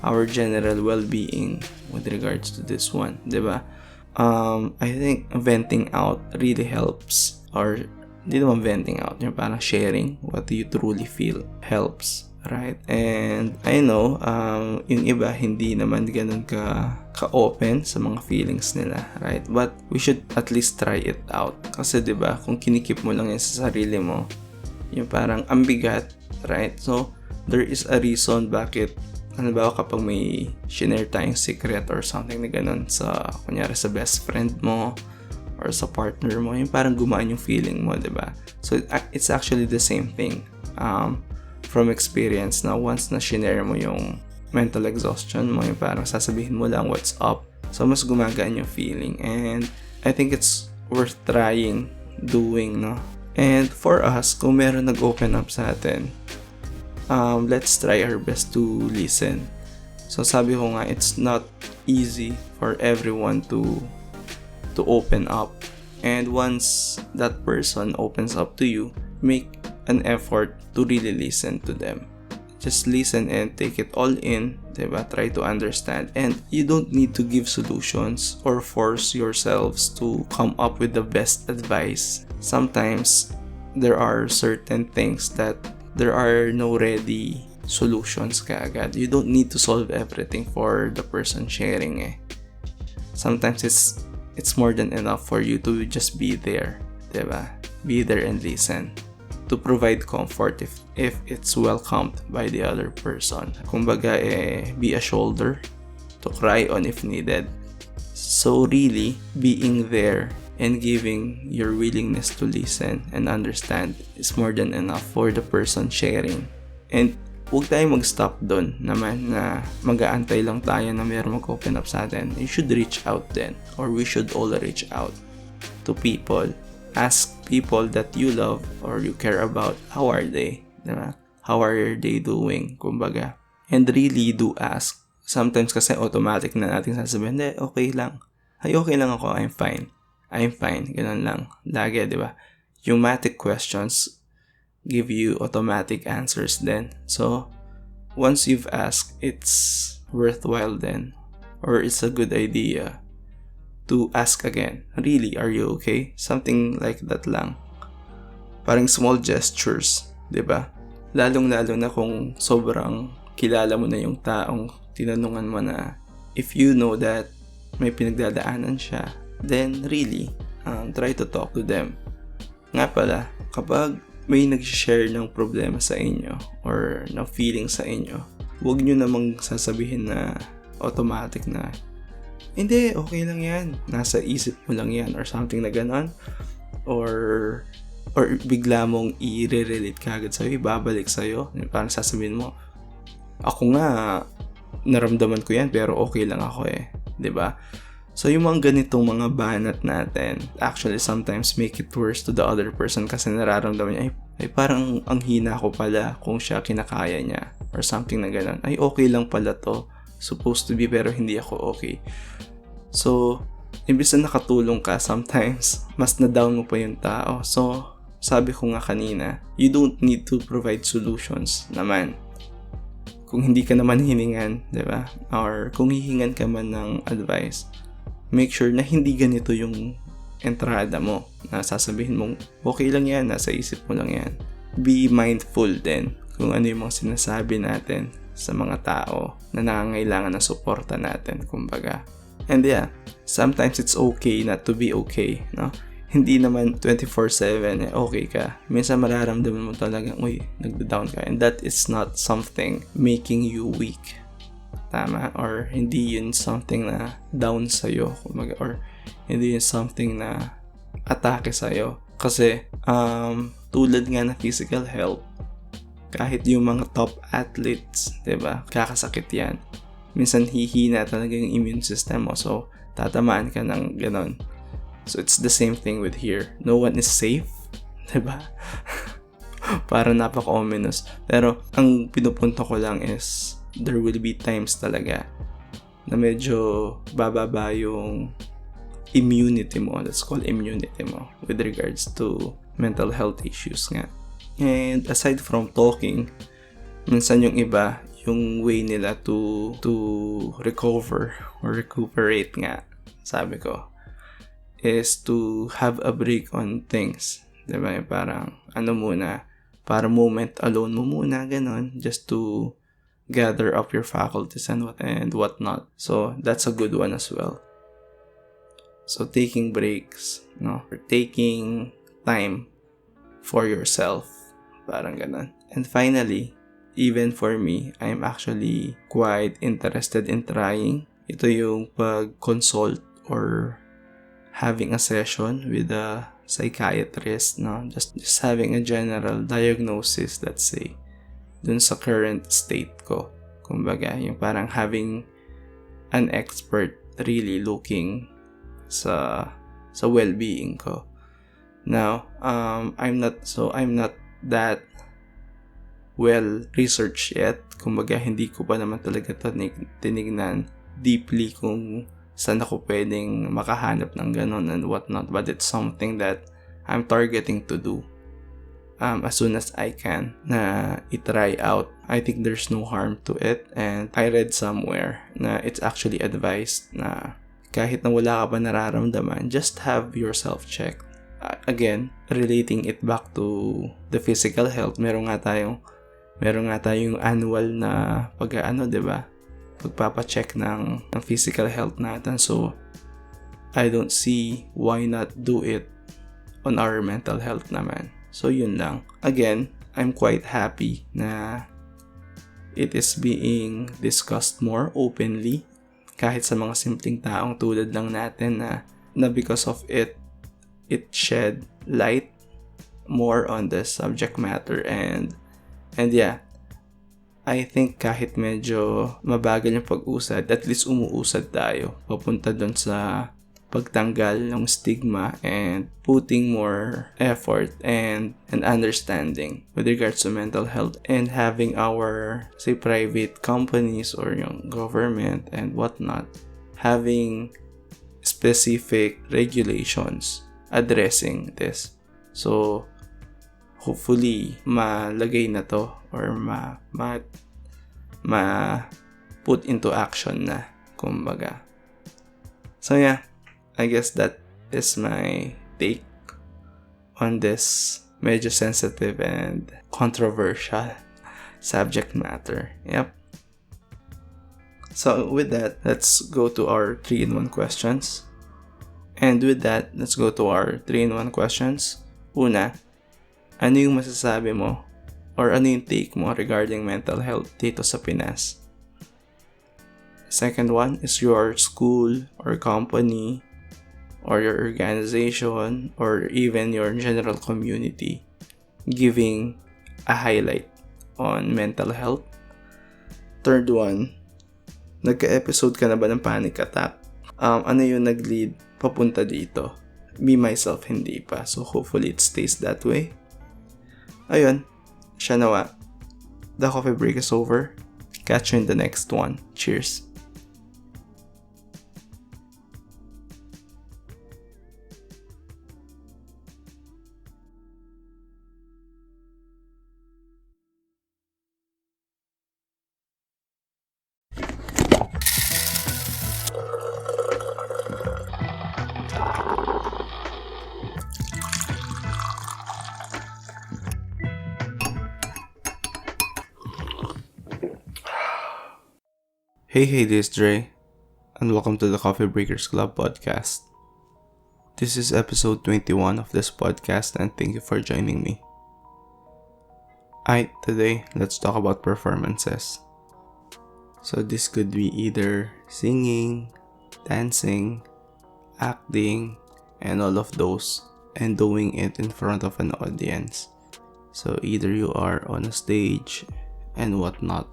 our general well-being with regards to this one, diba? I think venting out really helps, or hindi naman venting out, yung parang sharing what you truly feel helps, right? And I know yung iba hindi naman ganun ka-open sa mga feelings nila, right? But we should at least try it out, kasi diba kung kinikip mo lang yan sa sarili mo, yung parang ambigat, right? So there is a reason bakit, ano ba, kapag may shinare tayong secret or something na ganun sa, kunyari sa best friend mo or sa partner mo, yung parang gumaan yung feeling mo, diba? So it's actually the same thing, from experience, na once na shinare mo yung mental exhaustion mo, yung parang sasabihin mo lang what's up, so mas gumagaan yung feeling, and I think it's worth trying doing, no? And for us, kung meron nag-open up sa atin, let's try our best to listen. So sabi ko nga, it's not easy for everyone to open up, and once that person opens up to you, make an effort to really listen to them. Just listen and take it all in, diba? Try to understand, and you don't need to give solutions or force yourselves to come up with the best advice. Sometimes there are certain things that there are no ready solutions kaagad. You don't need to solve everything for the person sharing, eh. Sometimes it's more than enough for you to just be there, diba? Be there and listen, to provide comfort if it's welcomed by the other person. Kumbaga, be a shoulder to cry on if needed. So really, being there and giving your willingness to listen and understand is more than enough for the person sharing. And huwag tayong mag-stop dun naman na mag-aantay lang tayo na mayroong mag-open up sa atin. You should reach out then, or we should all reach out to people. Ask people that you love or you care about, how are they? Diba? How are they doing? Kumbaga. And really do ask. Sometimes kasi automatic na natin sasabihin, okay lang. Ay, okay lang ako, I'm fine. Ganun lang. Lagi, di ba? Humatic questions give you automatic answers then. So, once you've asked, it's worthwhile then, or it's a good idea to ask again. Really, are you okay? Something like that lang. Parang small gestures, di ba? Lalong-lalo na kung sobrang kilala mo na yung taong tinanungan mo na, if you know that may pinagdadaanan siya, then really, try to talk to them. Nga pala, kapag may nag-share ng problema sa inyo or ng feeling sa inyo, huwag nyo namang sasabihin na automatic na, hindi, okay lang yan, nasa isip mo lang yan, or something na ganon. Or bigla mong i-relate kagad sa'yo, ibabalik sa'yo. Parang sasabihin mo, ako nga, naramdaman ko yan, pero okay lang ako eh. 'Di ba? So, yung mga ganitong mga banat natin, actually sometimes make it worse to the other person kasi nararamdaman niya, ay parang ang hina ko pala kung siya kinakaya niya. Or something na ganun. Ay, okay lang pala to. Supposed to be, pero hindi ako okay. So, imbis na nakatulong ka, sometimes, mas na-down mo pa yung tao. So, sabi ko nga kanina, you don't need to provide solutions naman. Kung hindi ka naman hiningan, di ba? Or kung hihingan ka man ng advice, make sure na hindi ganito yung entrada mo. Na sasabihin mong, okay lang yan, nasa isip mo lang yan. Be mindful din kung ano yung mga sinasabi natin sa mga tao na nangangailangan ng suporta natin, kumbaga. And yeah, sometimes it's okay not to be okay, no? Hindi naman 24/7 okay ka. Minsan mararamdaman mo talagang, uy, nagda-down ka. And that is not something making you weak. Tama? Or hindi yun something na down sa'yo. Kumbaga, or hindi yun something na atake sa'yo. Kasi, tulad nga ng physical health, kahit yung mga top athletes, diba? Kakasakit yan. Minsan hihina talaga yung immune system mo. So, tatamaan ka ng ganon. So, it's the same thing with here. No one is safe. Diba? Para napaka-ominous. Pero, ang pinupunto ko lang is, there will be times talaga na medyo bababa yung immunity mo. Let's call immunity mo with regards to mental health issues nga. And aside from talking, minsan yung iba, yung way nila to recover or recuperate nga, sabi ko, is to have a break on things. Diba? Parang, para moment alone mo muna, ganon, just to gather up your faculties and whatnot. So, that's a good one as well. So, taking breaks, no? Or taking time for yourself. Parang ganon. And finally, even for me, I'm actually quite interested in trying. Ito yung pag-consult or having a session with a psychiatrist, no? Just having a general diagnosis, let's say, dun sa current state ko. Kumbaga, yung parang having an expert really looking sa well-being ko. Now, I'm not that well researched yet. Kumbaga, hindi ko pa naman talaga tinignan deeply kung saan ako pwedeng makahanap ng ganon and whatnot. But it's something that I'm targeting to do as soon as I can na itry out. I think there's no harm to it, and I read somewhere na it's actually advised na kahit na wala ka pa nararamdaman, just have yourself checked. Again, relating it back to the physical health, meron nga tayong annual na diba? Pagpapacheck ng physical health natin. So, I don't see why not do it on our mental health naman. So, yun lang. Again, I'm quite happy na it is being discussed more openly kahit sa mga simpleng taong tulad lang natin na because of it shed light more on the subject matter and yeah, I think kahit medyo mabagal yung pag-usad, at least umuusad tayo papunta dun sa pagtanggal ng stigma and putting more effort and understanding with regards to mental health, and having our, say, private companies or yung government and whatnot having specific regulations addressing this. So, hopefully, malagay na to or put into action na, kumbaga. So, yeah. I guess that is my take on this medyo sensitive and controversial subject matter. Yep. So with that, let's go to our 3-in-1 questions. And with that, let's go to our 3-in-1 questions. Una, Ano yung masasabi mo or ano yung take mo regarding mental health dito sa Pinas? Second one is your school or company or your organization or even your general community giving a highlight on mental health. Third one, nagka-episode ka na ba ng panic attack? Ano yung nag-lead papunta dito? Me, myself, hindi pa. So hopefully it stays that way. Ayun, siya nawa. The coffee break is over. Catch you in the next one. Cheers. Hey, this is Drei, and welcome to the Coffee Breakers Club podcast. This is episode 21 of this podcast, and thank you for joining me. Today, let's talk about performances. So this could be either singing, dancing, acting, and all of those, and doing it in front of an audience. So either you are on a stage and whatnot.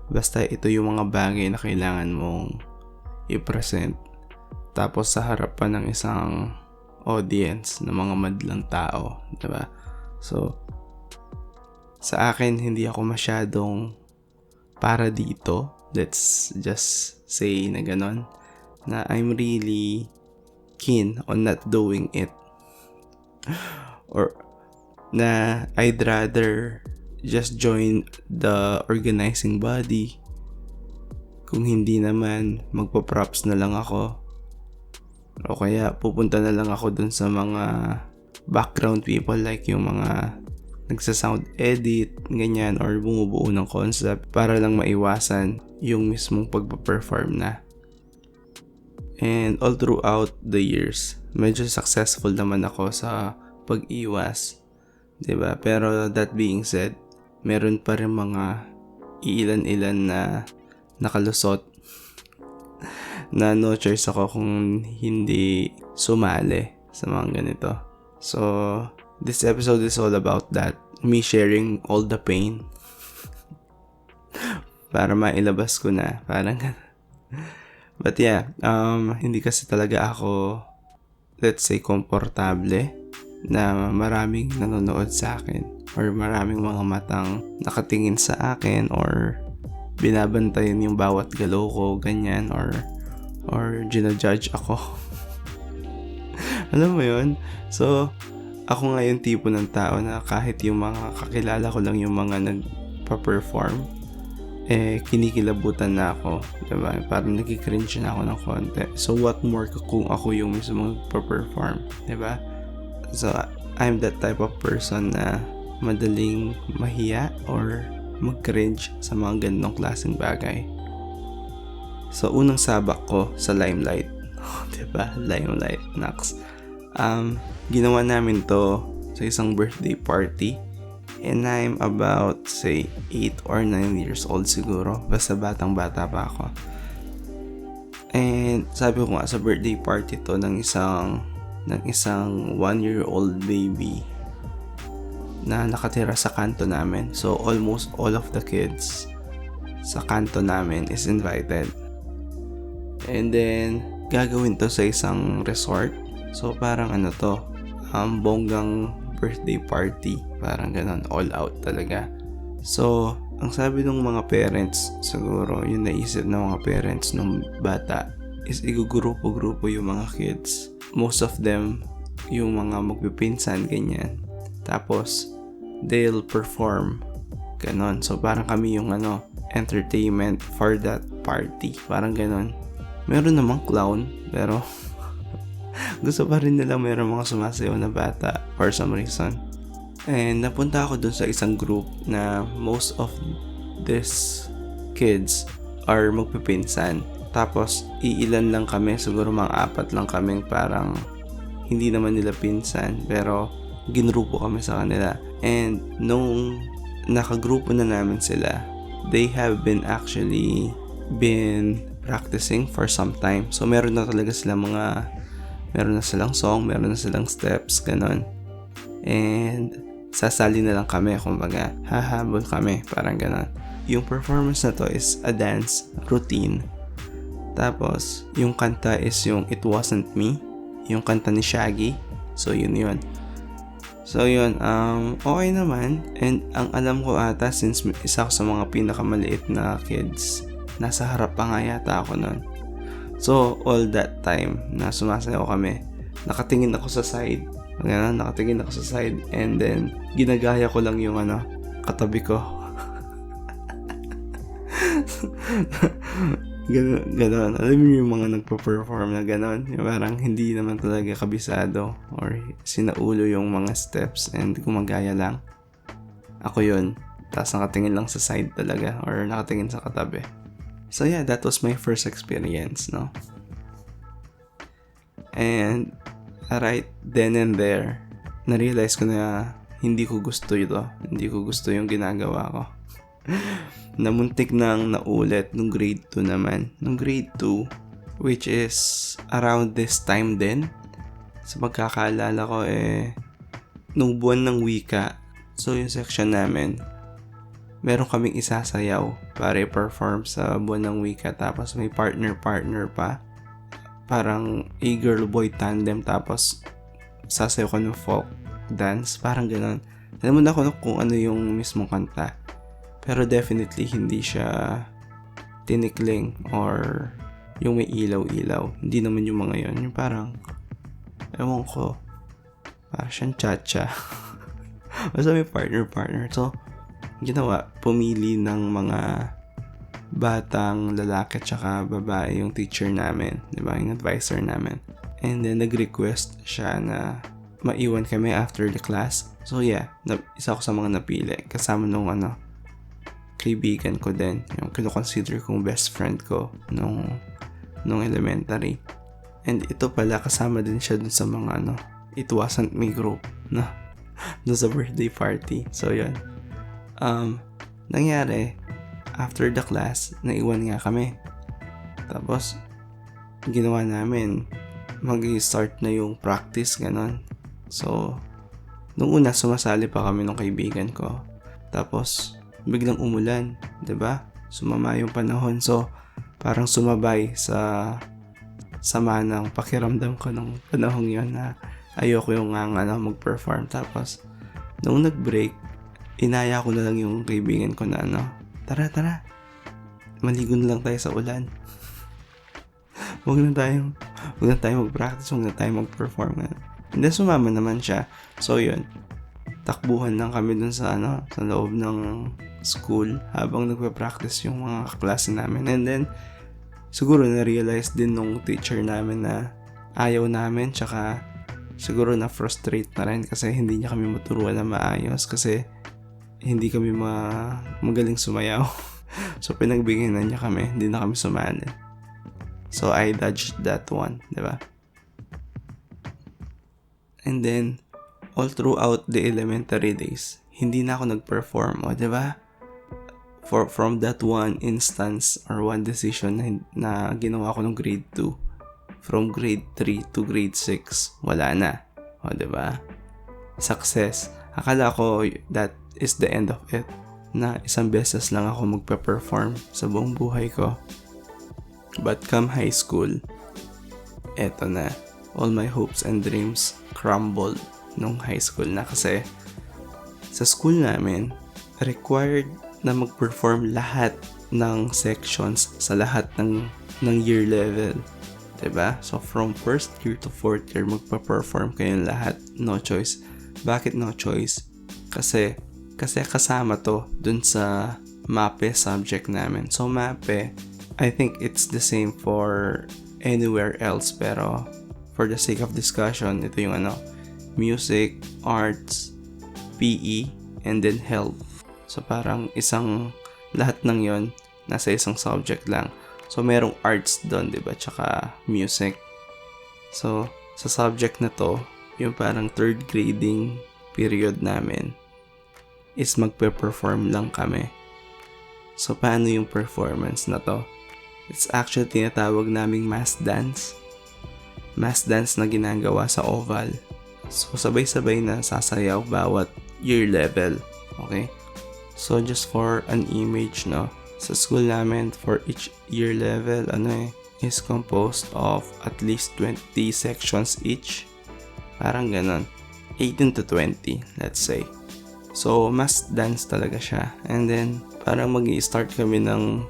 Basta ito yung mga bagay na kailangan mong i-present. Tapos sa harapan ng isang audience ng mga madlang tao, diba? So, sa akin, hindi ako masyadong para dito. Let's just say na ganon. Na I'm really keen on not doing it. Or na I'd rather just join the organizing body. Kung hindi naman, magpa-props na lang ako. O kaya pupunta na lang ako dun sa mga background people like yung mga nagsa-sound edit, ganyan, or bumubuo ng concept para lang maiwasan yung mismong pagpa-perform na. And all throughout the years, medyo successful naman ako sa pag-iwas. Diba? Pero that being said, meron pa rin mga ilan-ilan na nakalusot na no choice ako kung hindi sumali sa mga ganito. So, this episode is all about that. Me sharing all the pain para mailabas ko na. Parang but yeah, hindi kasi talaga ako, let's say, komportable na maraming nanonood sa akin or maraming mga matang nakatingin sa akin or binabantayan yung bawat galaw ko, ganyan, or ginajudge ako. Alam mo yun? So, ako nga yung tipo ng tao na kahit yung mga kakilala ko lang yung mga nagpa-perform, kinikilabutan na ako, diba? Parang nagkikringe na ako ng konti. So, what more kung ako yung mismo magpa-perform, diba? So, I'm that type of person na madaling mahiya or mag-cringe sa mga ganitong klaseng bagay. So, unang sabak ko sa Limelight. Diba? Limelight, Nax. Ginawa namin to sa isang birthday party. And I'm about, say, 8 or 9 years old siguro. Basta batang-bata pa ako. And sabi ko nga, sa birthday party to ng isang 1-year-old baby na nakatira sa kanto namin. So almost all of the kids sa kanto namin is invited. And then gagawin to sa isang resort. So parang bonggang birthday party. Parang ganon, all out talaga. So ang sabi ng mga parents, siguro yung naisip ng mga parents ng bata is igugrupo-grupo yung mga kids. Most of them yung mga magpipinsan, ganyan. Tapos they'll perform, ganon. So parang kami yung entertainment for that party, parang ganon. Meron namang clown, pero gusto pa rin nila meron mga sumasayaw na bata for some reason. And napunta ako dun sa isang group na most of these kids are magpipinsan. Tapos iilan lang kami, siguro mga 4 lang kaming parang hindi naman nila pinsan, pero ginrupo kami sa kanila. And nung nakagrupo na namin sila, they have been actually been practicing for some time. So meron na talaga silang song, meron na silang steps, ganon. And sasali na lang kami, kumbaga hahabol kami, parang ganon. Yung performance na to is a dance routine. Tapos yung kanta is yung It Wasn't Me, yung kanta ni Shaggy. So yun. So yun, okay naman. And ang alam ko ata, since isa ako sa mga pinakamaliit na kids, nasa harap pa nga yata ako nun. So all that time na sumasayaw kami, nakatingin ako sa side. And then ginagaya ko lang yung katabi ko. Ganon. Alam mo yung mga nagpo-perform na ganon, yung parang hindi naman talaga kabisado or sinaulo yung mga steps and gumagaya lang. Ako yun, tapos nakatingin lang sa side talaga or nakatingin sa katabi. So yeah, that was my first experience, no? And right then and there, na-realize ko na hindi ko gusto ito. Hindi ko gusto yung ginagawa ko. Namuntik nang naulit nung grade 2 naman. Nung grade 2, which is around this time din, sa pagkakaalala ko nung buwan ng wika, so yung section namin, meron kaming isasayaw para i-perform sa buwan ng wika. Tapos may partner pa. Parang a girl-boy tandem, tapos sasayaw ko ng folk dance, parang ganon. Alam mo na ako kung ano yung mismong kanta. Pero definitely hindi siya tinikling or yung may ilaw-ilaw. Hindi naman yung mga yon. Yung parang, ewan ko, parang siyang cha-cha. Basta may partner. So, ginawa, pumili ng mga batang lalaki tsaka babae yung teacher namin, diba? Yung advisor namin. And then nag-request siya na maiwan kami after the class. So yeah, isa ako sa mga napili kasama nung kaibigan ko din, yung kino-consider kong best friend ko nung elementary. And ito pala, kasama din siya dun sa mga It Wasn't Me group, no? Dun sa birthday party. So yun, nangyari, after the class, naiwan nga kami. Tapos ginawa namin, mag-start na yung practice, ganon. So nung una, sumasali pa kami ng kaibigan ko. Tapos biglang umulan, 'di ba? Sumama yung panahon. So parang sumabay sa sama ng pakiramdam ko nung panahong 'yon na ayoko yung mag-perform. Tapos nung nag-break, inaya ko na lang yung kaibigan ko na tara, maligo na lang tayo sa ulan. Huwag na tayo mag-practice, huwag na tayo mag-perform. And then sumama naman siya. So yun, takbuhan lang kami dun sa loob ng school habang nagpa-practice yung mga kaklase namin. And then siguro na-realize din nung teacher namin na ayaw namin, tsaka siguro na-frustrate na rin kasi hindi niya kami maturuan na maayos kasi hindi kami magaling sumayaw. So pinagbigyan na niya kami, hindi na kami sumali. So I dodged that one, diba? And then all throughout the elementary days, hindi na ako nag-perform, diba? From that one instance or one decision na ginawa ko nung grade 2, from grade 3 to grade 6, wala na. Diba? Success. Akala ko that is the end of it, na isang beses lang ako magpa-perform sa buong buhay ko. But come high school, eto na. All my hopes and dreams crumbled nung high school na, kasi sa school namin, required na mag-perform lahat ng sections sa lahat ng year level. Diba? So from first year to fourth year, magpa-perform kayong lahat. No choice. Bakit no choice? Kasi kasama to dun sa MAPE subject namin. So MAPE, I think it's the same for anywhere else, pero for the sake of discussion, ito yung music, arts, PE, and then health. So parang lahat ng yon nasa isang subject lang. So merong arts doon, diba? Tsaka music. So sa subject na to, yung parang third grading period namin is magpe-perform lang kami. So paano yung performance na to? It's actually tinatawag naming mass dance. Mass dance na ginagawa sa oval. So sabay-sabay na sasayaw bawat year level. Okay? So just for an image, no? Sa school namin, for each year level, is composed of at least 20 sections each. Parang ganon. 18 to 20, let's say. So, mass dance talaga siya. And then, parang mag-i-start kami ng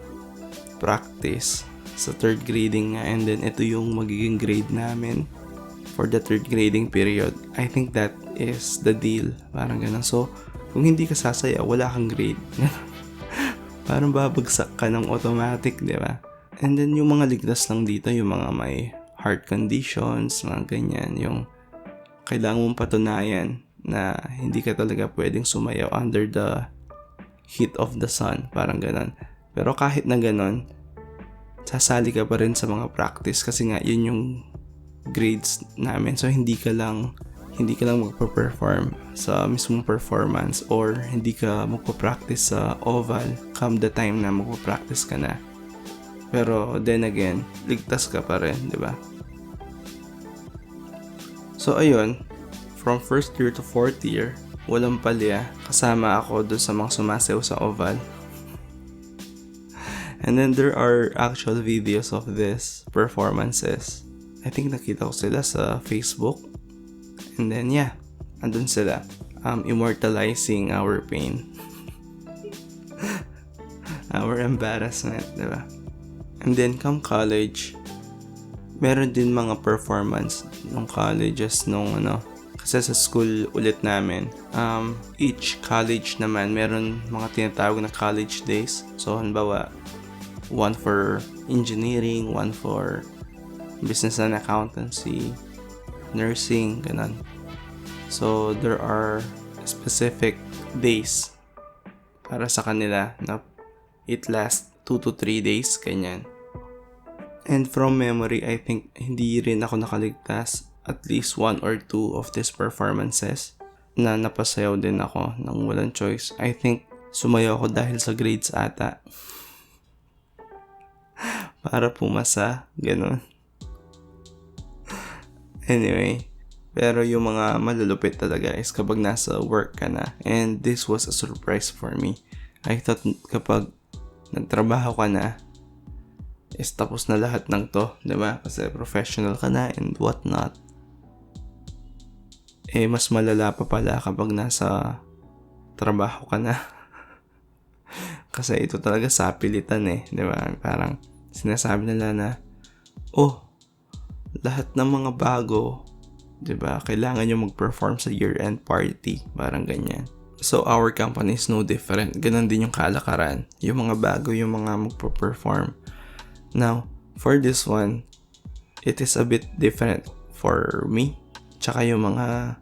practice sa third grading nga. And then, ito yung magiging grade namin for the third grading period. I think that is the deal. Parang ganon. So, kung hindi ka sasaya, wala kang grade. Parang babagsak ka ng automatic, di ba? And then, yung mga ligtas lang dito, yung mga may heart conditions, mga ganyan, yung kailangan mong patunayan na hindi ka talaga pwedeng sumayaw under the heat of the sun, parang ganon. Pero kahit na ganon, sasali ka pa rin sa mga practice kasi nga yun yung grades namin. So hindi ka lang magpa-perform sa mismong performance or hindi ka magpa-practice sa oval come the time na magpa-practice ka na. Pero then again, ligtas ka pa rin, di ba? So ayun, from first year to fourth year, walang palya, kasama ako doon sa mga sumasayaw sa oval. And then there are actual videos of this performances. I think nakita ko sila sa Facebook. And then yeah, andun sila, immortalizing our pain. Our embarrassment, diba? And then come college, meron din mga performance ng colleges nung kasi sa school ulit namin, each college naman meron mga tinatawag na college days. So halimbawa, one for engineering, one for business and accountancy, nursing, ganun. So there are specific days para sa kanila na it lasts 2 to 3 days, ganyan. And from memory, I think hindi rin ako nakaligtas at least 1 or 2 of these performances na napasayaw din ako ng walang choice. I think sumayaw ako dahil sa grades ata. Para pumasa, ganun. Anyway, pero yung mga malulupit talaga is kapag nasa work ka na. And this was a surprise for me. I thought kapag nagtrabaho ka na, is tapos na lahat ng to, diba? Kasi professional ka na and whatnot. Mas malala pa pala kapag nasa trabaho ka na. Kasi ito talaga sapilitan diba? Parang sinasabi nila na, lahat ng mga bago, diba? Kailangan nyo mag-perform sa year-end party. Parang ganyan. So, our company is no different. Ganon din yung kalakaran. Yung mga bago, yung mga magpo-perform. Now, for this one, it is a bit different for me. Tsaka yung mga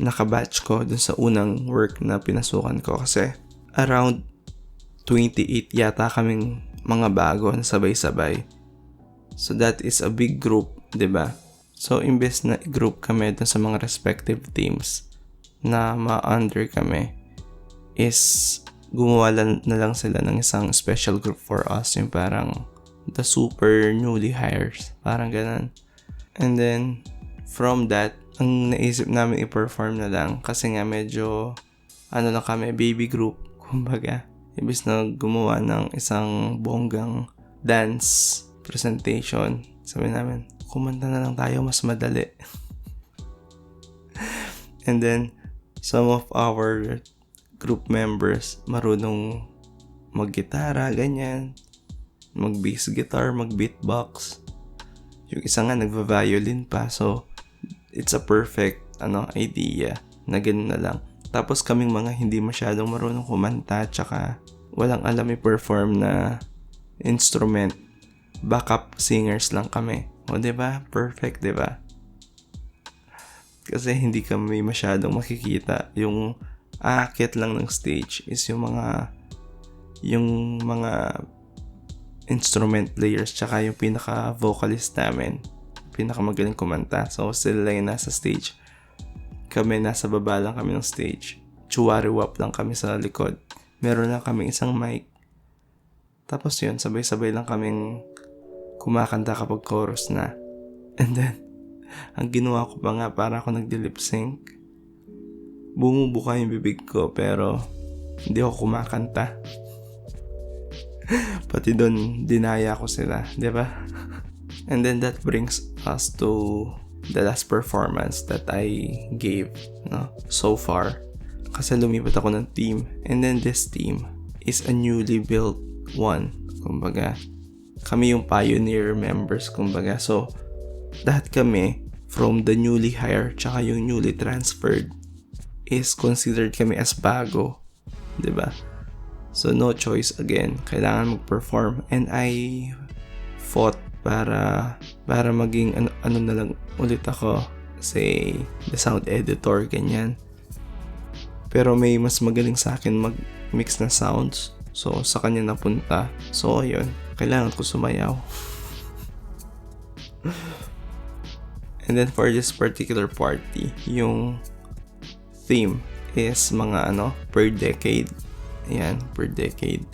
nakabatch ko dun sa unang work na pinasukan ko. Kasi, around 28 yata kaming mga bago na sabay-sabay. So, that is a big group, diba? So, imbes na group kami dun sa mga respective teams na ma-under kami, is gumawa na lang sila ng isang special group for us, yung parang the super newly hires, parang ganun. And then from that, ang naisip namin i-perform na lang kasi nga medyo lang kami, baby group kumbaga. Imbes na gumawa ng isang bonggang dance presentation, sabi namin kumanta na lang tayo, mas madali. And then some of our group members marunong mag-gitara, ganyan, mag-bass guitar, mag-beatbox. Yung isa nga nagva-violin pa. So it's a perfect idea na ganun na lang. Tapos kaming mga hindi masyadong marunong kumanta tsaka walang alam i-perform na instrument, backup singers lang kami. O diba? Perfect, diba? Kasi hindi kami masyadong makikita. Yung aakyat lang ng stage is yung mga instrument players tsaka yung pinaka-vocalist namin, pinakamagaling kumanta. So sila yung nasa stage. kami nasa baba lang kami ng stage. Chuwari-wap lang kami sa likod. Meron lang kami isang mic. Tapos yun, sabay-sabay lang kaming kumakanta kapag chorus na. And then, ang ginawa ko pa nga para ako nagdi-lip sync. Bumubuka yung bibig ko pero hindi ako kumakanta. Pati doon, dinaya ko sila, di ba? And then that brings us to the last performance that I gave, no? So far. Kasi lumipat ako ng team. And then this team is a newly built one. Kumbaga, kami yung pioneer members, kumbaga. So, lahat kami from the newly hired tsaka yung newly transferred is considered kami as bago. Diba? So, no choice again. Kailangan mag-perform. And I fought para maging ano na lang ulit ako. Say, the sound editor, ganyan. Pero may mas magaling sa akin mag-mix na sounds. So, sa kanya napunta. So, ayun. Kailangan ko sumayaw. And then for this particular party, yung theme is mga per decade. Ayan, per decade.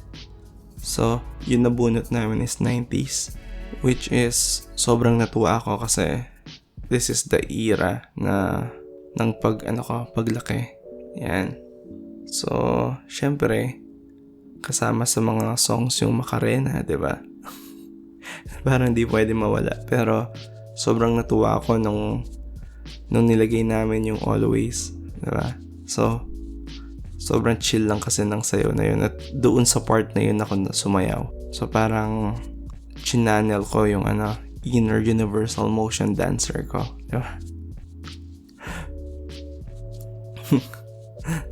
So, yung nabunot namin is 90s. Which is, sobrang natuwa ako kasi this is the era na ng paglaki. Ayan. So, syempre, kasama sa mga songs yung Macarena, diba? Parang di pwede mawala. Pero, sobrang natuwa ako nung nilagay namin yung Always, diba? So, sobrang chill lang kasi ng sayo na yun. At doon sa part na yun ako sumayaw. So, parang chinanel ko yung inner universal motion dancer ko, diba?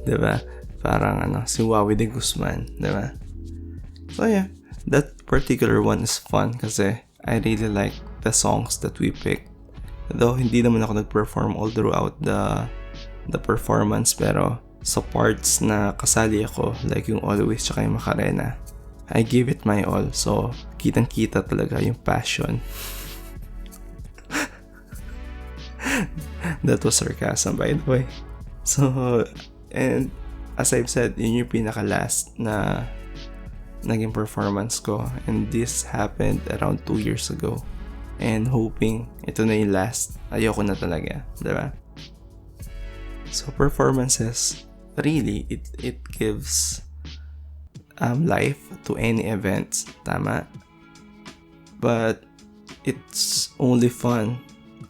Diba? Parang si Wawi de Guzman, diba? So yeah, that particular one is fun kasi I really like the songs that we picked. Though hindi naman ako nag-perform all throughout the performance, pero sa parts na kasali ako, like yung Always tsaka yung Macarena, I give it my all. So kitang-kita talaga yung passion. That was sarcasm, by the way. So, and as I've said, yun yung pinaka-last na naging performance ko. And this happened around 2 years ago. And hoping ito na yung last. Ayoko na talaga, diba? So performances, really, it gives life to any events. Tama? But it's only fun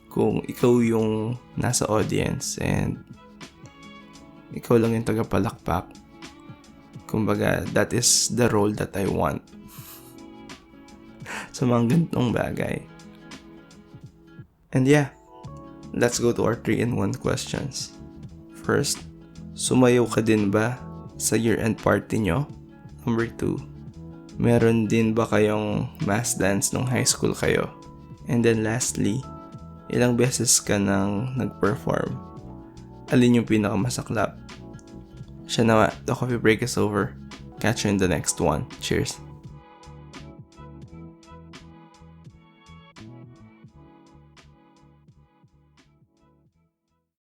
kung ikaw yung nasa audience and ikaw lang yung tagapalakpak. Kumbaga, that is the role that I want. So, mga ganitong bagay. And yeah, let's go to our 3-in-1 questions. First, sumayaw ka din ba sa year-end party nyo? Number 2, meron din ba kayong mass dance nung high school kayo? And then lastly, ilang beses ka nang nag-perform? Alin yung pinakamasaklap? Siya naman, the coffee break is over. Catch you in the next one. Cheers.